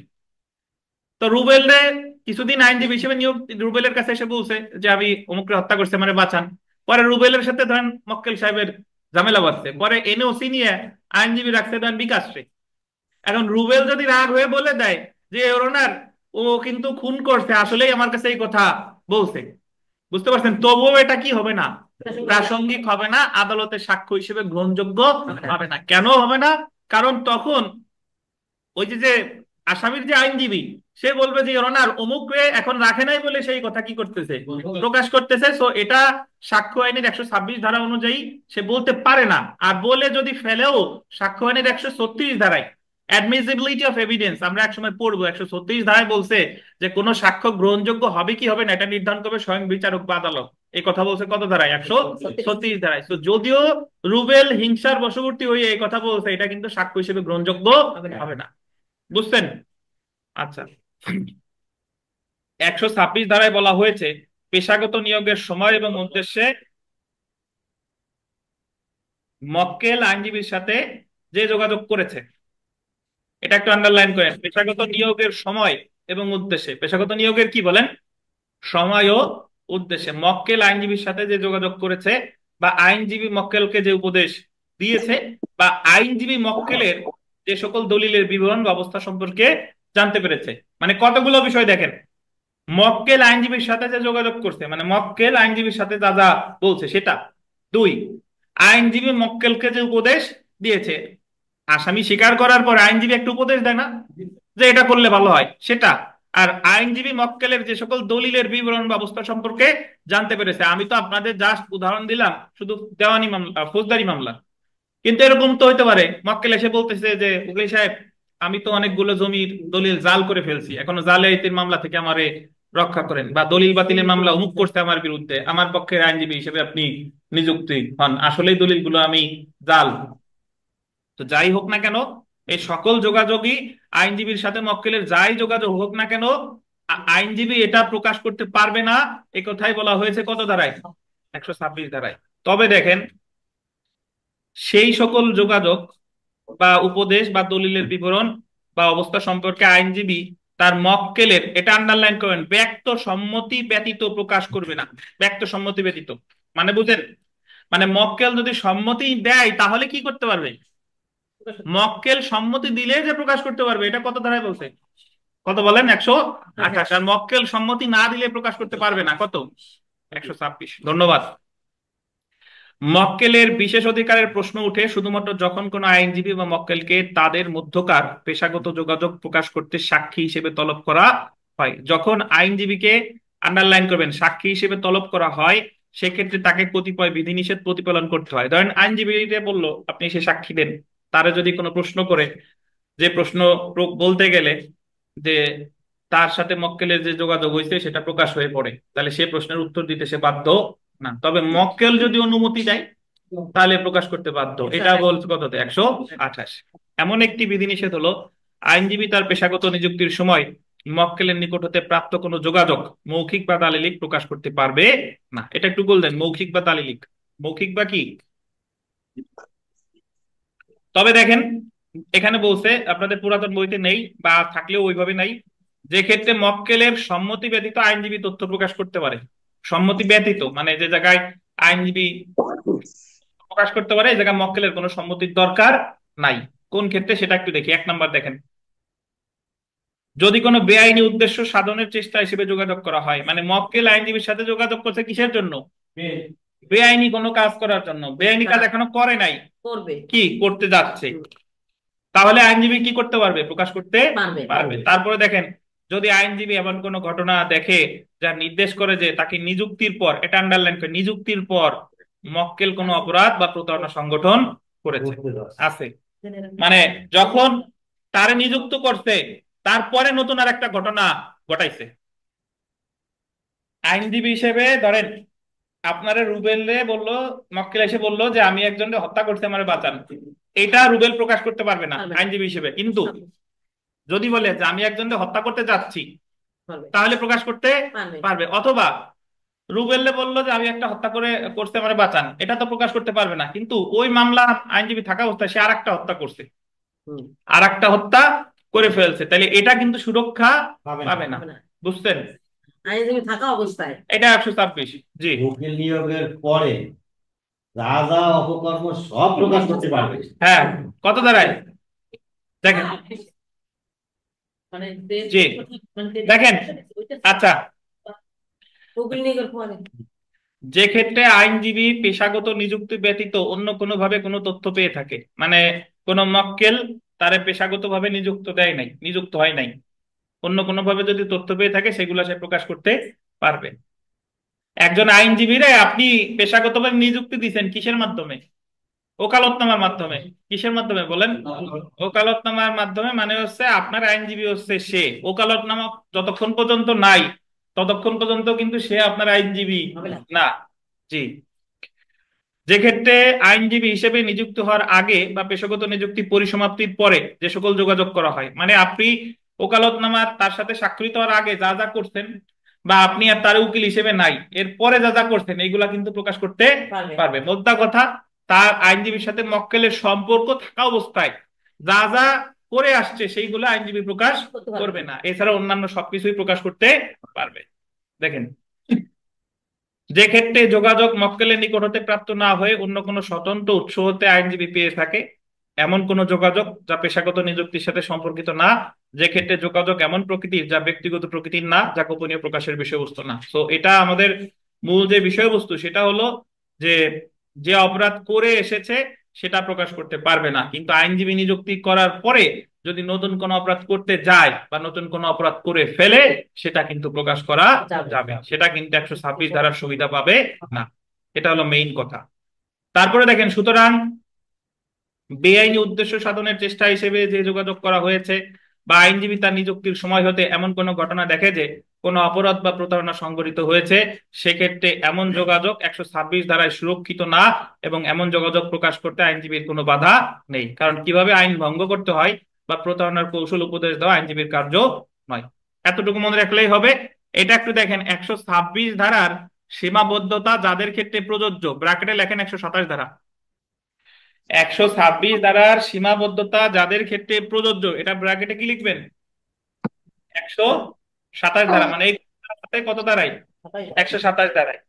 তো রুবেল রে কিছুদিন আইনজীবী হিসেবে নিয়োগ, রুবেলের কাছে এসে বলছে যে আমি অমুককে হত্যা করছে, মানে বাঁচান। পরে রুবেলের সাথে ধরেন মক্কেল সাহেবের ঝামেলা বাঁধছে, পরে এনওসি নিয়ে আইনজীবী রাখছে ধরেন বিকাশ রে। এখন রুবেল যদি রাগ হয়ে বলে দেয় যে ওর ওনার ও কিন্তু খুন করছে, আসলেই আমার কাছে এই কথা বলছে, বুঝতে পারছেন? তবুও এটা কি হবে না? প্রাসঙ্গিক হবে না, আদালতের সাক্ষ্য হিসেবে গ্রহণযোগ্য হবে না। কেন হবে না? কারণ তখন ওই যে যে আসামির যে আইনজীবী সে বলবে যে ওনার অমুক এখন রাখে নাই বলে সেই কথা কি করতেছে? প্রকাশ করতেছে। সো এটা সাক্ষ্য আইনের 126 ধারা অনুযায়ী সে বলতে পারে না। আর বলে যদি ফেলেও সাক্ষ্য আইনের 136 ধারায় অ্যাডমিসিবিলিটি অফ এভিডেন্স আমরা একসময় পড়বো, 136 ধারায় বলছে যে কোনো সাক্ষ্য গ্রহণযোগ্য হবে কি হবে না এটা নির্ধারণ করবে স্বয়ং বিচারক বা আদালত। এই কথা বলছে কত ধারায়? 136 ধারায়। তো যদিও রুবেল হিংসার বশবর্তী হয়ে এই কথা বলছে, এটা কিন্তু সাক্ষ্য হিসেবে গ্রহণযোগ্য হবে না। বুঝছেন? আচ্ছা, 126 ধারায় বলা হয়েছে পেশাগত নিয়োগের সময় এবং উদ্দেশ্যে মক্কেল আইনজীবীর সাথে যে যোগাযোগ করেছে, এটা একটু আন্ডারলাইন করেন। পেশাগত নিয়োগের সময় এবং উদ্দেশ্যে, পেশাগত নিয়োগের কি বলেন? সময় ও উদ্দেশ্যে মক্কেল আইনজীবীর সাথে যে যোগাযোগ করেছে বা আইনজীবী মক্কেলকে যে উপদেশ দিয়েছে বা আইনজীবী মক্কেলের যে সকল দলিলের বিবরণ ব্যবস্থা সম্পর্কে জানতে পেরেছে। মানে কতগুলো বিষয় দেখেন, মক্কেল আইনজীবীর সাথে যে যোগাযোগ করছে মানে মক্কেল আইনজীবীর সাথে যা যা বলছে সেটা। দুই, আইনজীবী মক্কেলকে যে উপদেশ দিয়েছে, আসামি স্বীকার করার পর আইনজীবী একটা উপদেশ দেয় না যে এটা করলে ভালো হয়, সেটা। আর আইনজীবী মক্কেলের যে সকল দলিলের বিবরণ ব্যবস্থা সম্পর্কে জানতে পেরেছে। আমি তো আপনাদের জাস্ট উদাহরণ দিলাম শুধু দেওয়ানি মামলা, ফৌজদারি মামলা। কিন্তু এরকম তো হইতে পারে মক্কেল এসে বলতেছে যে উকিল সাহেব আমি তো অনেকগুলো জমির দলিল জাল করে ফেলছি, এখনো জালিয়াতির মামলা থেকে আমারে রক্ষা করেন, বা দলিল বাতিলের মামলা অমুক করছে আমার বিরুদ্ধে, আমার পক্ষের আইনজীবী হিসেবে আপনি নিযুক্তি হন, আসলেই দলিলগুলো আমি জাল। তো যাই হোক না কেন, এই সকল যোগাযোগই আইনজীবীর সাথে মক্কেলের যাই যোগাযোগ হোক না কেন আইনজীবী এটা প্রকাশ করতে পারবে না। এই কথাই বলা হয়েছে কত ধারায়? 126 ধারায়। তবে দেখেন, সেই সকল যোগাযোগ বা উপদেশ বা দলিলের বিবরণ বা অবস্থা সম্পর্কে আইনজীবী তার মক্কেলের, এটা আন্ডারলাইন করেন, ব্যক্ত সম্মতি ব্যতীত প্রকাশ করবে না। ব্যক্ত সম্মতি ব্যতীত মানে বুঝেন? মানে মক্কেল যদি সম্মতি দেয় তাহলে কি করতে পারবে? মক্কেল সম্মতি দিলে যে প্রকাশ করতে পারবে। এটা কত ধারায় বলছে? কত বলেন? 128। আর মক্কেল সম্মতি না দিলে প্রকাশ করতে পারবে না। কত? 126। ধন্যবাদ। মক্কেলের বিশেষ অধিকারের প্রশ্ন উঠে শুধুমাত্র যখন কোনো আইনজীবী বা মক্কেলকে তাদের মধ্যকার পেশাগত যোগাযোগ প্রকাশ করতে সাক্ষী হিসেবে তলব করা হয়। যখন আইনজীবীকে, আন্ডারলাইন করবেন, সাক্ষী হিসেবে তলব করা হয়, সেক্ষেত্রে তাকে কতিপয় বিধিনিষেধ প্রতিপালন করতে হয়। ধরেন আইনজীবীরা বললো আপনি এসে সাক্ষী দেন, তারা যদি কোনো প্রশ্ন করে, যে প্রশ্ন বলতে গেলে যে তার সাথে মক্কেলের যে যোগাযোগ হয়েছে সেটা প্রকাশ হয়ে পড়ে, তাহলে সে প্রশ্নের উত্তর দিতে সে বাধ্য না। তবে মক্কেল যদি অনুমতি দেয় তাহলে প্রকাশ করতে বাধ্য। এটা বলছে কততে, 128। এমন একটি বিধিনিষেধ হলো আইনজীবী তার পেশাগত নিযুক্তির সময় মক্কেলের নিকট হতে প্রাপ্ত কোনো যোগাযোগ মৌখিক বা দালিলিক প্রকাশ করতে পারবে না। এটা একটু বললেন, মৌখিক বা দালিলিক, মৌখিক বা কি। তবে দেখেন এখানে বলছে, আপনাদের পুরাতন বইতে নেই বা থাকলেও ওইভাবে নাই, যে ক্ষেত্রে মক্কেলের সম্মতি ব্যতীত আইনজীবী তথ্য প্রকাশ করতে পারে। সম্মতি ব্যতীত মানে যে জায়গায় আইনজীবী প্রকাশ করতে পারে, এই জায়গায় মক্কেলের কোনো সম্মতির দরকার নাই। কোন ক্ষেত্রে সেটা একটু দেখি। 1 নাম্বার দেখেন, যদি কোনো বেআইনি উদ্দেশ্য সাধনের চেষ্টা হিসেবে যোগাযোগ করা হয়, মানে মক্কেল আইনজীবীর সাথে যোগাযোগ করছে কিসের জন্য, বেআইনি কোনো কাজ করার জন্য। বেআইনি কাজ এখনো করে নাই, করবে, কি করতে যাচ্ছে, তাহলে আইনজীবী কি করতে পারবে, প্রকাশ করতে পারবে। পারবে। তারপরে দেখেন, যদি আইনজীবী এমন কোনো ঘটনা দেখে যা নির্দেশ করে যে তাকে নিযুক্তির পর, এটা আন্ডারলাইন করে, নিযুক্তির পর মক্কেল কোনো অপরাধ বা প্রতারণা সংগঠন করেছে, আছে, মানে যখন তারে নিযুক্ত করছে তারপরে নতুন আর একটা ঘটনা ঘটাইছে। আইনজীবী হিসেবে ধরেন আপনারা রুবেলে বললো, মক্কেল এসে বললো যে আমি একজনকে হত্যা করতে, আমার বাঁচান, এটা রুবেল প্রকাশ করতে পারবে না পারবে না। আইনজীবী হিসেবে। কিন্তু যদি বলে যে আমি একজনকে হত্যা করতে যাচ্ছি, পারবে, তাহলে প্রকাশ করতে পারবে। পারবে। অথবা রুবেলে বললো যে আমি একটা হত্যা করতে আমার বাঁচান, এটা তো প্রকাশ করতে পারবে না, কিন্তু ওই মামলা আইনজীবী থাকা অবস্থায় সে আর একটা হত্যা করছে, হুম, আর একটা হত্যা করে ফেলছে, তাহলে এটা কিন্তু সুরক্ষা পাবে না। পাবে না। পাবে না। বুঝছেন, আইনজীবী থাকা অবস্থায় এটা 126। জি, উকিল নিয়োগের পরে যা যা অপকর্ম সব প্রকাশ করতে পারবে। হ্যাঁ, কত দাঁড়ায় দেখেন। মানে জি, দেখেন, আচ্ছা, উকিল নিয়োগের পরে যে ক্ষেত্রে আইনজীবী পেশাগত নিযুক্তি ব্যতীত অন্য কোনো ভাবে কোনো তথ্য পেয়ে থাকে, মানে কোনো মক্কেল তারে পেশাগত ভাবে নিযুক্ত হয় নাই, অন্য কোনো ভাবে যদি তথ্য পেয়ে থাকে সেগুলো সে প্রকাশ করতে পারবে। একজন আইনজীবীরে আপনি পেশাগতভাবে নিযুক্তি দিচ্ছেন কিসের মাধ্যমে, ওকালতনামার মাধ্যমে। কিসের মাধ্যমে বলেন, ওকালতনামার মাধ্যমে, মানে হচ্ছে আপনার আইনজীবী হচ্ছে সে, ওকালতনামা যতক্ষণ পর্যন্ত নাই ততক্ষণ পর্যন্ত কিন্তু সে আপনার আইনজীবী হবে না। না। জি, যে ক্ষেত্রে আইনজীবী হিসেবে নিযুক্ত হওয়ার আগে বা পেশাগত নিযুক্তি পরিসমাপ্তির পরে যে সকল যোগাযোগ করা হয়, মানে আপনি ওকালতনামার তার সাথে স্বাক্ষরিত হওয়ার আগে যা যা করছেন, বা আপনি আর তার উকিল হিসেবে নাই এর পরে যা যা করছেন, এইগুলা কিন্তু প্রকাশ করতে পারবে। পারবে। মোদ্দা কথা, তার আইনজীবীর সাথে মক্কেলের সম্পর্ক থাকা অবস্থায় যা যা করে আসছে সেইগুলো আইনজীবী প্রকাশ করতে পারবে। করবে না, এছাড়া অন্যান্য সবকিছুই প্রকাশ করতে পারবে। দেখেন, যে ক্ষেত্রে যোগাযোগ মক্কেলের নিকট হতে প্রাপ্ত না হয়ে অন্য কোনো স্বতন্ত্র উৎস হতে আইনজীবী পেয়ে থাকে, এমন কোন যোগাযোগ যা পেশাগত নিযুক্তির সাথে সম্পর্কিত না, যে ক্ষেত্রে যোগাযোগ এমন প্রকৃতির যা ব্যক্তিগত প্রকৃতির না, যা গোপনীয় প্রকাশের বিষয়বস্তু না। তো এটা আমাদের মূল যে বিষয়বস্তু সেটা হলো যে যে অপরাধ করে এসেছে সেটা প্রকাশ করতে পারবে না, কিন্তু আইনজীবী নিযুক্তি করার পরে যদি নতুন কোনো অপরাধ করতে যায় বা নতুন কোনো অপরাধ করে ফেলে সেটা কিন্তু প্রকাশ করা যাবে, সেটা কিন্তু 126 ধারার সুবিধা পাবে না। এটা হলো মেইন কথা। তারপরে দেখেন, সুতরাং বেআইনি উদ্দেশ্য সাধনের চেষ্টা হিসেবে যে যোগাযোগ করা হয়েছে বা আইনজীবী তার নিযুক্তির সময় হতে এমন কোনো ঘটনা দেখে যে কোনো অপরাধ বা প্রতারণা সংঘটিত হয়েছে, সেক্ষেত্রে এমন যোগাযোগ 126 ধারায় সুরক্ষিত না, এবং এমন যোগাযোগ প্রকাশ করতে আইনজীবীর কোনো বাধা নেই। কারণ কিভাবে আইন ভঙ্গ করতে হয় বা প্রতারণার কৌশল উপদেশ দেওয়া আইনজীবীর কার্য নয়। এতটুকু মনে রাখলেই হবে। এটা একটু দেখেন, 126 ধারার সীমাবদ্ধতা যাদের ক্ষেত্রে প্রযোজ্য, ব্র্যাকেটে লেখেন 127 ধারা। 126 ধারার সীমাবদ্ধতা যাদের ক্ষেত্রে প্রযোজ্য, এটা ব্র্যাকেটে কি লিখবেন, 127 ধারা, মানে এই সাথে কত দাঁড়ায়, 127 দাঁড়ায়।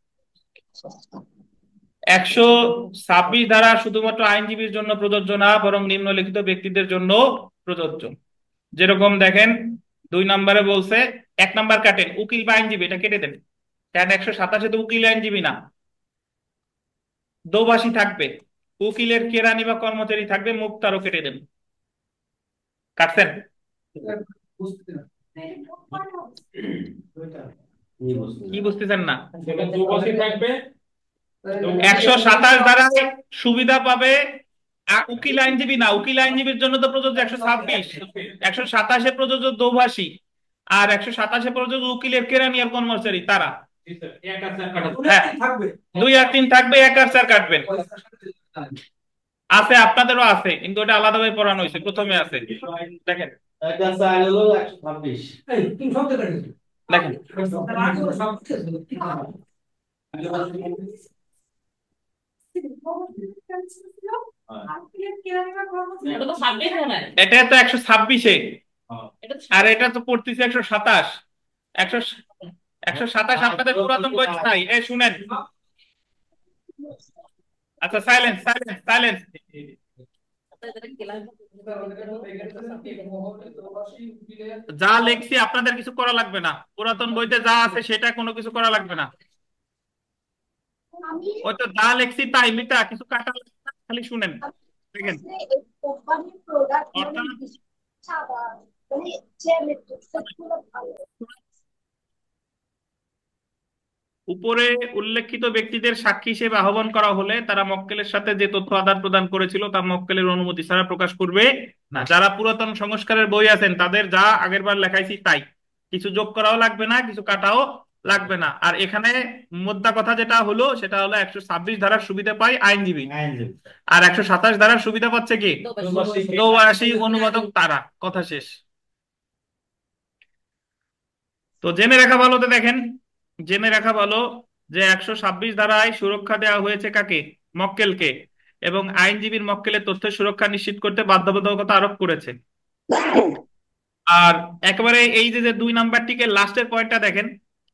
126 ধারা শুধুমাত্র আইনজীবীর জন্য প্রযোজ্য না, বরং নিম্নলিখিত ব্যক্তিদের জন্য প্রযোজ্য। যেরকম দেখেন 2 নম্বরে বলছে, 1 নাম্বার কাটেন, উকিল বা আইনজীবী, এটা কেটে দেন, কারণ 127 তো উকিল আইনজীবী না। দোভাষী থাকবে, উকিলের কেরানি বা কর্মচারী থাকবে, মুখ তারও কেটে দেন। কাটছেন? কি বুঝতেছেন না? সেটা দুপাশে থাকবে। 127 দ্বারা সুবিধা পাবে উকিল আইনজীবী না, উকিল আইনজীবীর জন্য তো প্রযোজ্য 126, 127-এ প্রযোজ্য দোভাষী, আর 127-এ প্রযোজ্য উকিলের কেরানি আর কর্মচারী তারা। এক আর চার কাটা হ্যাঁ, 2 আর 3 থাকবে, 1 আর 4 কাটবেন। আছে, আপনাদেরও আছে, কিন্তু ওটা আলাদাভাবে পড়ানো হয়েছে, প্রথমে আছে। দেখেন একটা চার হলো 126। দেখেন এটা তো 26 মনে হয়। এটা তো 126-এ, এটা তো আর এটা তো পড়তেছে 127। 127 আপনাদের পুরাতন বই নাই। এই শুনেন, আচ্ছা সাইলেন্স সাইলেন্স সাইলেন্স। যা লেখছি আপনাদের কিছু করা লাগবে না, পুরাতন বইতে যা আছে সেটা কোনো কিছু করা লাগবে না। ওই তো যা লেখছি তাই মিটা, কিছু কাটা লাগবে না, খালি শুনেন। দেখেন অর্থাৎ উপরে উল্লেখিত ব্যক্তিদের সাক্ষী হিসেবে আহ্বান করা হলে তারা মক্কেলের সাথে যে তথ্য আদান প্রদান করেছিল তা মক্কেলের অনুমতি ছাড়া প্রকাশ করবে না। যারা পুরাতন সংস্কারের বই আছেন তাদের যা আগেরবার লেখাইছি তাই, কিছু যোগ করাও লাগবে না, কিছু কাটাও লাগবে না। আর এখানে মোদ্দা কথা যেটা হলো সেটা হলো 126 ধারার সুবিধা পায় আইনজীবী, আইনজীবী। আর 127 ধারার সুবিধা পাচ্ছে কি? দোভাষী অনুবাদক তারা। কথা শেষ। তো জেনে রাখা ভালো, তো দেখেন জেনে রাখা ভালো যে 126 ধারায় সুরক্ষা দেওয়া হয়েছে কাকে? মক্কেলকে, এবং আইনজীবীর মক্কেলের তথ্যের সুরক্ষা নিশ্চিত করতে বাধ্যবাধকতা আরোপ করেছে। আর একেবারে এই যে 2 নাম্বারটিকে লাস্টের পয়েন্টটা দেখেন,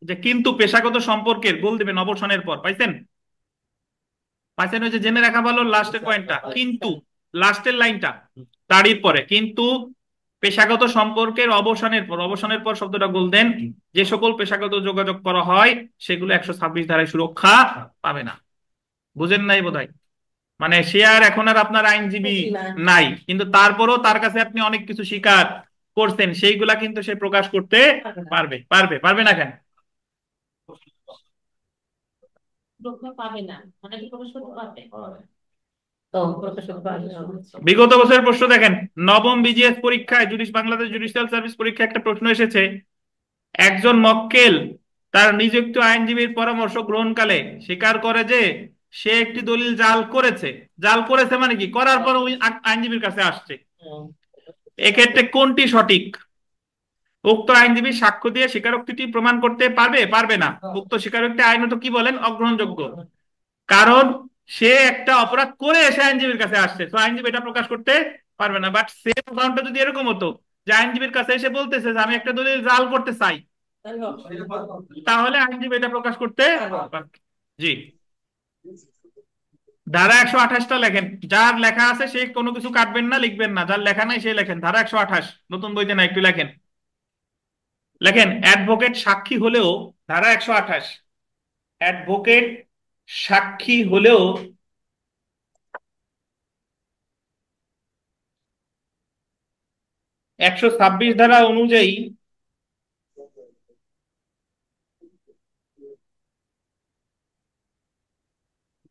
যে কিন্তু পেশাগত সম্পর্কের গোল দিবেন অবসানের পর। পাইছেন? পাইছেন? ওই যে জেনে রাখা ভালো লাস্টের পয়েন্টটা, কিন্তু লাস্টের লাইনটা তারই পরে কিন্তু পেশাগত সম্পর্কের অবসানের পর, অবসানের পর শব্দটা গোল দেন, যে সকল পেশাগত যোগাযোগ করা হয় সেগুলো 126 ধারায় সুরক্ষা পাবে না। বুঝেন নাই বোধহয়? মানে সে আর এখন আর আপনার আইনজীবী নাই, কিন্তু তারপরও তার কাছে আপনি অনেক কিছু স্বীকার করছেন, সেইগুলা কিন্তু সে প্রকাশ করতে পারবে। পারবে? পারবে না কেন? পাবে না, মানে কি প্রকাশ করতে পারবে? তো প্রকাশ করতে পারবে না। বিগত বছরের প্রশ্ন দেখেন, নবম বিজিএস পরীক্ষায় বাংলাদেশ জুডিশিয়াল সার্ভিস পরীক্ষায় একটা প্রশ্ন এসেছে, একজন মক্কেল তার নিযুক্ত আইনজীবীর পরামর্শ গ্রহণকালে স্বীকার করে যে সে একটি দলিল জাল করেছে। জাল করেছে মানে কি? করার পর ওই আইনজীবীর কাছে আসছে। এক্ষেত্রে কোনটি সঠিক? উক্ত আইনজীবী সাক্ষ্য দিয়ে স্বীকারোক্তিটি প্রমাণ করতে পারবে? পারবে না। উক্ত স্বীকারোক্তি আইনত কি বলেন? অগ্রহণযোগ্য। কারণ সে একটা অপরাধ করে এসে আইনজীবীর কাছে আসছে, তো আইনজীবী এটা প্রকাশ করতে পারবে না। বাট সেম উদাহরণটা যদি এরকম হতো যে আইনজীবীর কাছে এসে বলতেছে যে আমি একটা দলিল জাল করতে চাই, তাহলে আইনজীবী এটা প্রকাশ করতে পারবে। জি, ধারা 128টা লেখেন, যার লেখা আছে সে কোনো কিছু কাটবেন না, লিখবেন না, যার লেখা নাই সে লেখেন। ধারা 128 নতুন বইতে না, একটু লেখেন। লেখেন অ্যাডভোকেট সাক্ষী হলেও, ধারা 128, অ্যাডভোকেট সাক্ষী হলেও 126 ধারা অনুযায়ী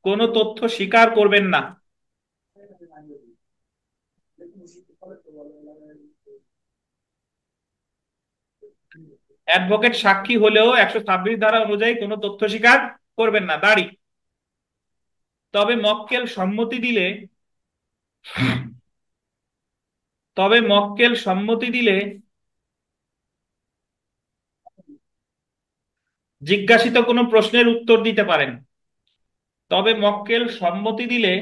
কোনো তথ্য স্বীকার করবেন না। অ্যাডভোকেট সাক্ষী হলেও 126 ধারা অনুযায়ী কোনো তথ্য স্বীকার করবেন না। দাঁড়ি। তবে মক্কেল সম্মতি দিলে, তবে মক্কেল সম্মতি দিলে জিজ্ঞাসিত কোনো প্রশ্নের উত্তর দিতে পারেন। তবে মক্কেল সম্মতি দিলে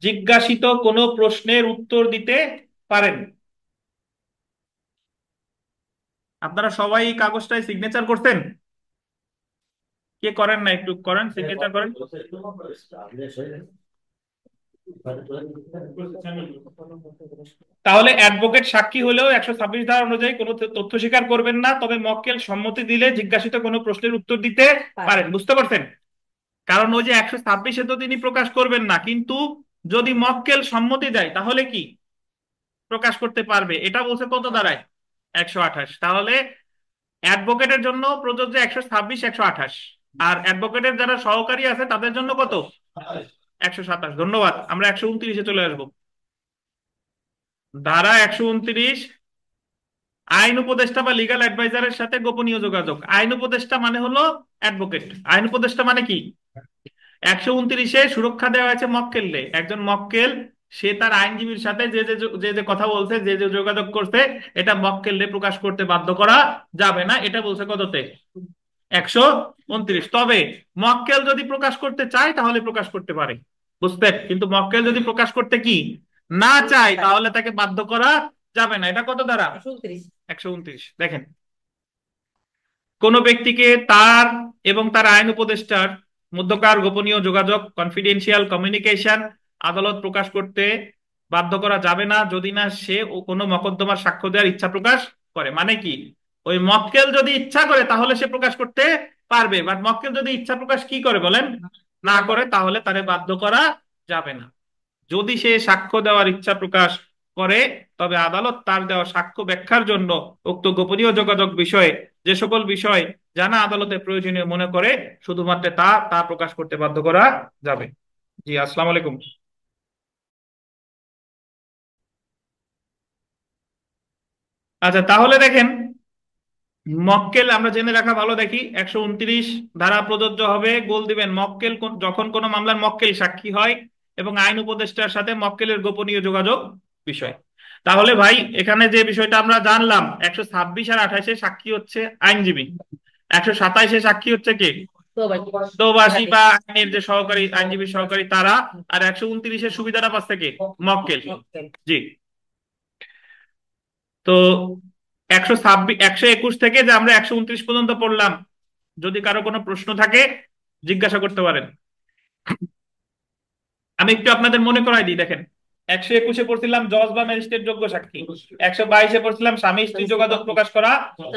জিজ্ঞাসিত কোনো প্রশ্নের উত্তর দিতে পারেন। আপনারা সবাই এই কাগজটায় সিগনেচার করতেন? কে করেন না একটু করেন, সিগনেচার করেন। তাহলে অ্যাডভোকেট সাক্ষী হলেও 126 ধারা অনুযায়ী কোনো তথ্য স্বীকার করবেন না, তবে মক্কেল সম্মতি দিলে জিজ্ঞাসিত কোনো প্রশ্নের উত্তর দিতে পারেন। বুঝতে পারছেন? কারণ ওই যে 126-এ তো তিনি প্রকাশ করবেন না, কিন্তু যদি মক্কেল সম্মতি দেয় তাহলে কি প্রকাশ করতে পারবে। এটা বলছে কত দাঁড়ায় 128। তাহলে অ্যাডভোকেটের জন্য প্রযোজ্য 126, 128, আর অ্যাডভোকেটের যারা সহকারী আছে তাদের জন্য কত 127। ধন্যবাদ। আমরা 129-এ চলে আসবো। ধারা 129, আইন উপদেষ্টা বা লিগ্যাল অ্যাডভাইজারের সাথে গোপনীয় যোগাযোগ। আইন উপদেষ্টা মানে হলো অ্যাডভোকেট। আইন উপদেষ্টা মানে কি? 129-এ সুরক্ষা দেওয়া হয়েছে মক্কেলরে। একজন মক্কেল সে তার আইনজীবীর সাথে যে কথা বলছে, যে যোগাযোগ করছে, এটা মক্কেলরে প্রকাশ করতে বাধ্য করা যাবে না। এটা বলছে কততে 129। তবে মক্কেল যদি প্রকাশ করতে চায় তাহলে প্রকাশ করতে পারে, বুঝতেন? কিন্তু মক্কেল যদি প্রকাশ করতে কি না চায় তাহলে তাকে বাধ্য করা যাবে না। এটা কত দ্বারা 129। দেখেন, কোন ব্যক্তিকে তার এবং তার আইন উপদেষ্টার মধ্যকার গোপনীয় যোগাযোগ কনফিডেন্সিয়াল কমিউনিকেশন আদালত প্রকাশ করতে বাধ্য করা যাবে না যদি না সে কোনো মকদ্দমার সাক্ষ্য দেওয়ার ইচ্ছা প্রকাশ করে। মানে কি, ওই মক্কেল যদি ইচ্ছা করে তাহলে সে প্রকাশ করতে পারবে, বাট মক্কেল যদি ইচ্ছা প্রকাশ কি করে বলেন না করে, তাহলে তারে বাধ্য করা যাবে না। যদি সে সাক্ষ্য দেওয়ার ইচ্ছা প্রকাশ করে তবে আদালত তার দেওয়া সাক্ষ্য ব্যাখ্যার জন্য উক্ত গোপনীয় যোগাযোগ বিষয়ে যে সকল বিষয় জানা আদালতে প্রয়োজনীয় মনে করে শুধুমাত্র তা তা প্রকাশ করতে বাধ্য করা যাবে। জি, আসসালামু আলাইকুম। আচ্ছা, তাহলে দেখেন, মক্কেল আমরা জেনে রাখা ভালো। দেখি 129 ধারা প্রযোজ্য হবে। গোল দিবেন, মক্কেল যখন কোনো মামলার মক্কেল সাক্ষী হয় এবং আইন উপদেষ্টার সাথে মক্কেলের গোপনীয় যোগাযোগ বিষয়। তাহলে ভাই এখানে যে বিষয়টা আমরা জানলাম, 126 আর 28-এ সাক্ষী হচ্ছে আইনজীবী, 127-এ সাক্ষী হচ্ছে কে প্রবাসী বা আইনের যে সহকারী আইনজীবী সহকারী তারা, আর 129-এর সুবিধাটা পাচ্ছে কে মক্কেল। জি, তো 126 121 থেকে যে আমরা 129 পর্যন্ত পড়লাম, যদি কারো কোনো প্রশ্ন থাকে জিজ্ঞাসা করতে পারেন। আমি একটু আপনাদের মনে করাই দিই। দেখেন, 121-এ পড়ছিলাম জজ বা ম্যাজিস্ট্রেট যোগ্য সাক্ষী, 122-এ পড়ছিলাম স্বামী স্ত্রী যোগাযোগ প্রকাশ করা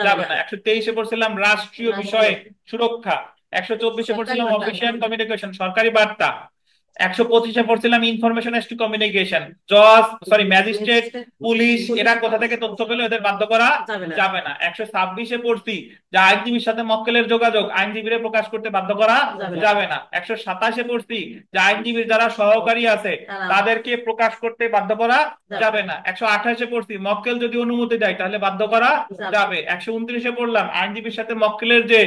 যাবে না, 123-এ পড়ছিলাম রাষ্ট্রীয় বিষয়ে সুরক্ষা, 124-এ পড়ছিলাম অফিসিয়াল কমিউনিকেশন সরকারি বার্তা, 125-এ পড়ছিলাম ইনফরমেশন টু কমিউনিকেশন। জজ সরি ম্যাজিস্ট্রেট পুলিশ এরা কোথা থেকে তথ্য পেলে এদের বাধ্য করা যাবে না। 126-এ পড়ছি যে আইনজীবীর সাথে মক্কেলের যোগাযোগ আইনজীবীরে প্রকাশ করতে বাধ্য করা যাবে না। 127-এ পড়ছি যে আইনজীবীর যারা সহকারী আছে তাদেরকে প্রকাশ করতে বাধ্য করা যাবে না। 128-এ পড়ছি মক্কেল যদি অনুমতি দেয় তাহলে বাধ্য করা যাবে। 129-এ পড়লাম আইনজীবীর সাথে মক্কেলের যে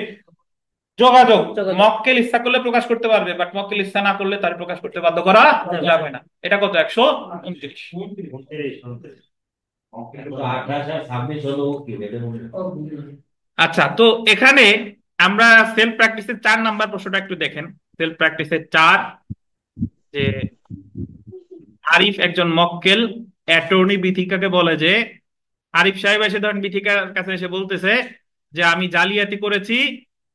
যোগাযোগ মক্কেল ইচ্ছা করলে প্রকাশ করতে পারবে, বাট মক্কেল ইচ্ছা না করলে তার প্রকাশ করতে বাধ্য করা যাবে না। এটা কত 129। 28 আর 26 হলো কি এটা বলুন। আচ্ছা, তো এখানে আমরা সেলফ প্র্যাকটিসের 4 নাম্বার প্রশ্নটা একটু দেখেন। সেলফ প্র্যাকটিসের 4, যে আরিফ একজন মক্কেল, অ্যাটর্নি বিথিকাকে বলে যে, আরিফ সাহেব এসে ধরেন বিথিকার কাছে এসে বলতেছে যে আমি জালিয়াতি করেছি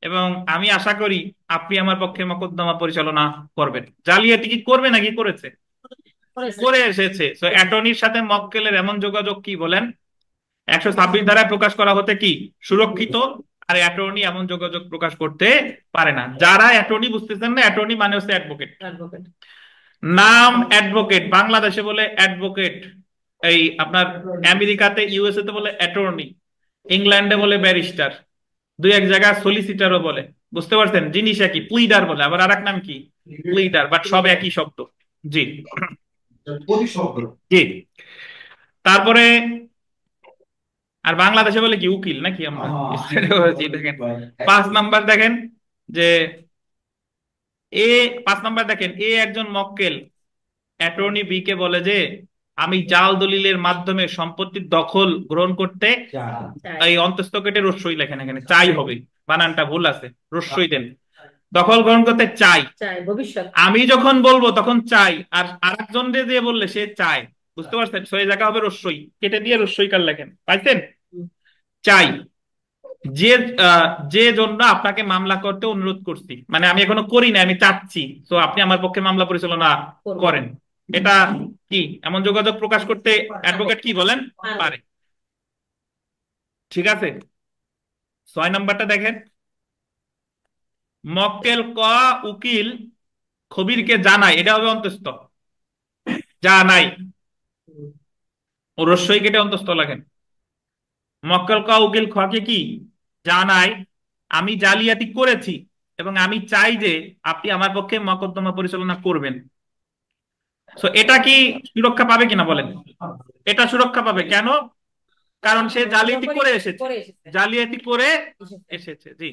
এবং আমি আশা করি আপনি আমার পক্ষে মোকদ্দমা পরিচালনা করবেন। জালিয়াতি কি করবে নাকি করেছে? করে এসেছে। তো অ্যাটর্নির সাথে মক্কেলের এমন যোগাযোগ কি বলেন 126 ধারায় প্রকাশ করা হতে কি সুরক্ষিত, আর অ্যাটর্নি এমন যোগাযোগ প্রকাশ করতে পারে না। যারা অ্যাটর্নি বুঝতেছেন না, অ্যাটর্নি মানে হচ্ছে অ্যাডভোকেট। নাম অ্যাডভোকেট, বাংলাদেশে বলে অ্যাডভোকেট, এই আপনার আমেরিকাতে ইউএসএ তে বলে অ্যাটর্নি, ইংল্যান্ডে বলে ব্যারিস্টার, দুই এক জায়গায় সলিসিটারও বলে। বুঝতে পারছেন? জিনিস একই, প্লিডার বলে, আবার আরেক নাম কি প্লিডার, বাট সব একই শব্দ। জি জি। তারপরে আর বাংলাদেশে বলে কি উকিল নাকি আমরা দেখেন 5 নাম্বার দেখেন যে এ 5 নাম্বার দেখেন, এ একজন মক্কেল অ্যাটর্নি বি কে বলে যে আমি জাল দলিলের মাধ্যমে সম্পত্তির দখল গ্রহণ করতে, এই অন্তস্থ কেটে রস্যই লেখেন, এখানে চাই হবে, বানানটা ভুল আছে, রস্যই দেন, দখল গ্রহণ করতে চাই। আমি যখন বলবো তখন চাই, আর আরেকজন দিয়ে বললে সে চায়। বুঝতে পারছেন? সেই জায়গা হবে রস্যই, কেটে দিয়ে রস্যই কার লেখেন, পাইছেন? চাই, যে যে জন্য আপনাকে মামলা করতে অনুরোধ করছি, মানে আমি এখনো করি না, আমি চাচ্ছি, তো আপনি আমার পক্ষে মামলা পরিচালনা করেন। এটা কি এমন যোগাযোগ প্রকাশ করতে অ্যাডভোকেট কি বলেন পারে। ঠিক আছে, 6 নম্বরটা দেখেন, মক্কেল ক উকিল খবিরকে জানায়, এটা হবে অন্তঃস্থ, জানাই ও রস্যই কেটে অন্তঃস্থ লেখেন। মক্কেল ক উকিল খকে কি জানায় আমি জালিয়াতি করেছি এবং আমি চাই যে আপনি আমার পক্ষে মকদ্দমা পরিচালনা করবেন। তো এটা কি সুরক্ষা পাবে কিনা বলেন? এটা সুরক্ষা পাবে। কেন? কারণ সে জালিয়াতি করে এসেছে, জালিয়াতি করে এসেছে। জি।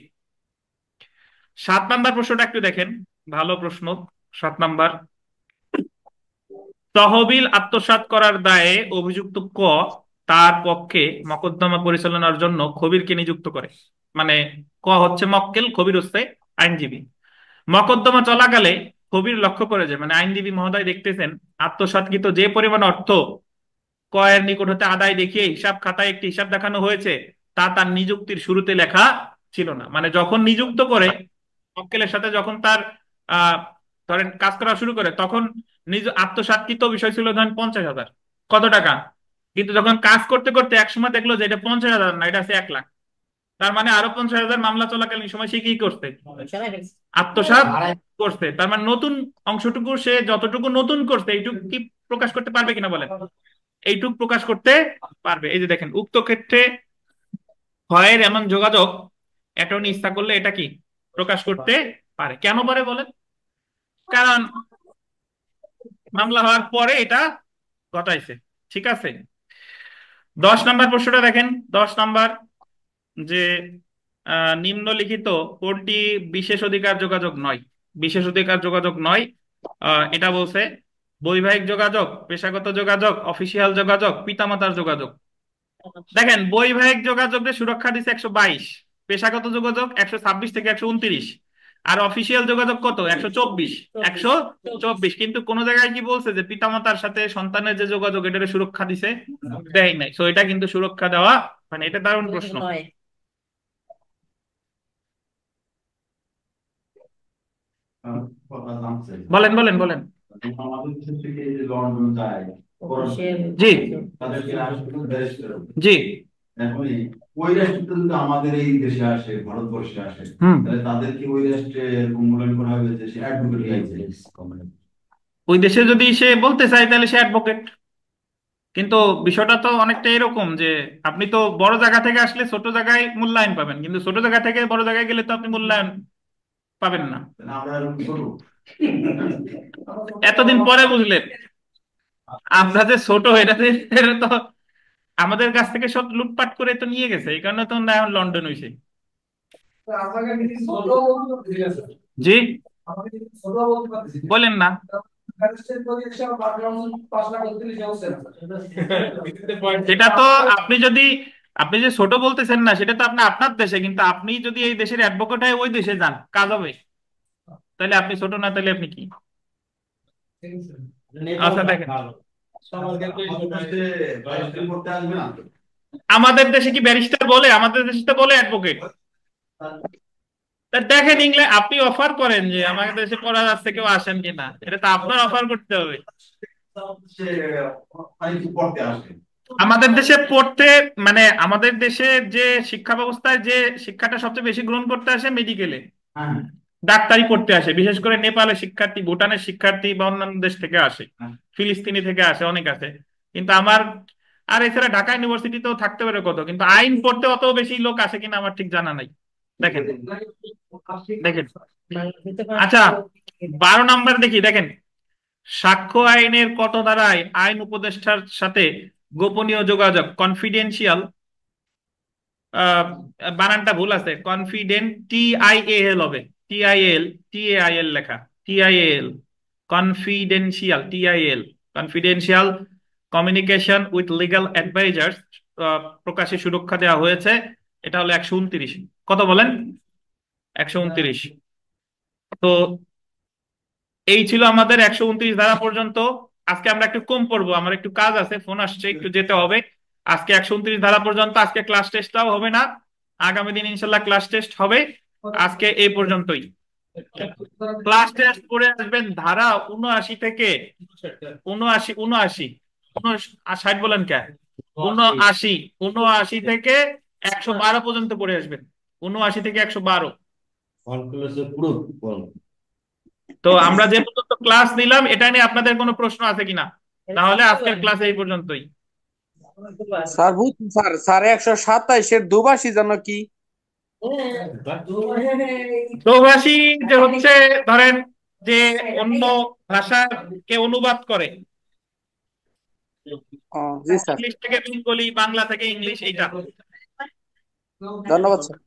7 নম্বর প্রশ্নটা একটু দেখেন, ভালো প্রশ্ন। 7 নম্বর, তহবিল আত্মসাৎ করার দায়ে অভিযুক্ত ক তার পক্ষে মকদ্দমা পরিচালনার জন্য খবিরকে নিযুক্ত করে। মানে ক হচ্ছে মক্কেল, খবির হচ্ছে আইনজীবী। মকদ্দমা চলাকালে খবির লক্ষ্য করে যে, মানে আইনজীবী মহোদয় দেখতেছেন আত্মসাৎকৃত যে পরিমাণ অর্থ কয়ের নিকট হতে আদায় দেখিয়ে হিসাব খাতায় একটি হিসাব দেখানো হয়েছে তা তার নিযুক্তির শুরুতে লেখা ছিল না। মানে যখন নিযুক্ত করে মক্কেলের সাথে, যখন তার আহ ধরেন কাজ করা শুরু করে, তখন নিজ আত্মসাৎকৃত বিষয় ছিল ধরেন 50,000 কত টাকা, কিন্তু যখন কাজ করতে করতে একসময় দেখলো যে এটা 50,000 না, এটা আছে 1 লাখ। তার মানে আরো 50,000 মামলা চলাকালীন সময় সে কি করছে? আত্মসাৎ করছে। তার মানে নতুন অংশটুকু সে যতটুকু নতুন করছে এইটুকু কি প্রকাশ করতে পারবে কিনা বলেন? এইটুক প্রকাশ করতে পারবে। এই যে দেখেন, উক্ত ক্ষেত্রে ক্ষয়ের এমন যোগাযোগ অ্যাটর্নি ইচ্ছা করলে এটা কি প্রকাশ করতে পারে। কেন পারে বলেন? কারণ মামলা হওয়ার পরে এটা ঘটাইছে। ঠিক আছে, 10 নম্বর প্রশ্নটা দেখেন। 10 নম্বর, যে নিম্নলিখিত কোনটি বিশেষ অধিকার যোগাযোগ নয়? বিশেষ অধিকার যোগাযোগ নয়, এটা বলছে বৈবাহিক যোগাযোগ, পেশাগত যোগাযোগ, অফিসিয়াল যোগাযোগ, পিতামাতার যোগাযোগ। দেখেন, বৈবাহিক যোগাযোগের সুরক্ষা দিচ্ছে 122, পেশাগত যোগাযোগ 126 থেকে 129, আর অফিসিয়াল যোগাযোগ কত? 124, 124। কিন্তু কোন জায়গায় কি বলছে যে পিতামাতার সাথে সন্তানের যে যোগাযোগ এটার সুরক্ষা দিছে? দেয় নাই। তো এটা কিন্তু সুরক্ষা দেওয়া, মানে এটা দারুণ প্রশ্ন। কথা জানছে বলেন বলেন বলেন। আমাদের দেশ থেকে এই যে লন্ডন যায় জি তাদেরকে আসলে দেশ জি। এখন ওই রাষ্ট্রটা যদি আমাদের এই দেশে আসে, ভারতবর্ষে আসে, তাহলে তাদেরকে ওই রাষ্ট্রে এরকম মূল্যায়ন করা হবে যে সে অ্যাডভোকেট লাইসেন্স। ওই দেশে যদি সে বলতে চায় তাহলে সে অ্যাডভোকেট। কিন্তু বিষয়টা তো অনেকটা এরকম যে আপনি তো বড় জায়গা থেকে আসলে ছোট জায়গায় মূল্যায়ন পাবেন, কিন্তু ছোট জায়গা থেকে বড় জায়গায় গেলে তো আপনি মূল্যায়ন পাবেন না। তাহলে আমরা এরকম করবো? এতদিন পরে বুঝলেন আমরা যে ছোট, এটা তো আমাদের কাছ থেকে সব লুটপাট করে তো নিয়ে গেছে, এই কারণে তো না এখন লন্ডন হয়েছে। জি বলেন না। সেটা তো আপনি যে ছোট বলতেছেন না, সেটা তো আপনি আপনার দেশে, কিন্তু আপনি যদি এই দেশের অ্যাডভোকেট হয়ে ওই দেশে যান কাজ হবে, তাহলে আপনি ছোট না, তাহলে আপনি কি? আচ্ছা দেখেন, করতে আসবে না। আমাদের দেশে কি ব্যারিস্টার বলে? আমাদের দেশে তো বলে অ্যাডভোকেট। দেখেন ইংল্যান্ড, আপনি অফার করেন যে আমাদের দেশে পড়া যাচ্ছে, কেউ আসেন কিনা, এটা তো আপনার অফার করতে হবে। সে অনেক পড়তে আসে। আমাদের দেশে পড়তে, মানে আমাদের দেশে যে শিক্ষা ব্যবস্থায় যে শিক্ষাটা সবচেয়ে বেশি গ্রহণ করতে আসে মেডিকেলে, হ্যাঁ ডাক্তারি পড়তে আসে, বিশেষ করে নেপালের শিক্ষার্থী, ভুটানের শিক্ষার্থী বা অন্যান্য দেশ থেকে আসে, হ্যাঁ। ফিলিস্তিনি থেকে আসে, অনেক আছে। কিন্তু আমার, আর এছাড়া ঢাকা ইউনিভার্সিটিতেও থাকতে পারে কত, কিন্তু আইন পড়তে অত বেশি লোক আসে কিনা আমার ঠিক জানা নাই। দেখেন দেখেন, আচ্ছা 12 নম্বর দেখি। দেখেন, সাক্ষ্য আইনের কত ধারায় আইন উপদেষ্টার সাথে গোপনীয় যোগাযোগ, কনফিডেন্সিয়াল, বানানটা ভুল আছে, কনফিডেন্ট, TIAL হবে, TIAL লেখা, TIAL, confidential, TIAL, confidential communication with legal advisers প্রকাশে সুরক্ষা দেওয়া হয়েছে। এটা হলো 129। কত বলেন? 129। তো এই ছিল আমাদের 129 ধারা পর্যন্ত। আজকে আমরা একটু কম পড়বো, আমার একটু কাজ আছে, ফোন আসছে, একটু যেতে হবে। আজকে 129 ধারা পর্যন্ত, আজকে ক্লাস টেস্টটাও হবে না, আগামী দিন ইনশাল্লাহ ক্লাস টেস্ট হবে। আজকে এই পর্যন্তই। ক্লাস টেস্ট করে আসবেন ধারা 79 থেকে 60 বলেন কে 79 79 থেকে 112 পর্যন্ত পড়ে আসবেন। 79 থেকে 112। পুরো তো আমরা যে পর্যন্ত ক্লাস নিলাম এটা নিয়ে আপনাদের কোনো প্রশ্ন আছে কিনা? তাহলে আজকের ক্লাস এই পর্যন্তই। স্যার বুঝছি স্যার, স্যার 127-এর দুভাষী যেন কি? প্রবাসী যে হচ্ছে ধরেন যে অন্য ভাষাকে অনুবাদ করে, জি স্যার, ইংলিশ থেকে বেঙ্গলি, বাংলা থেকে ইংলিশ, এইটা। ধন্যবাদ স্যার।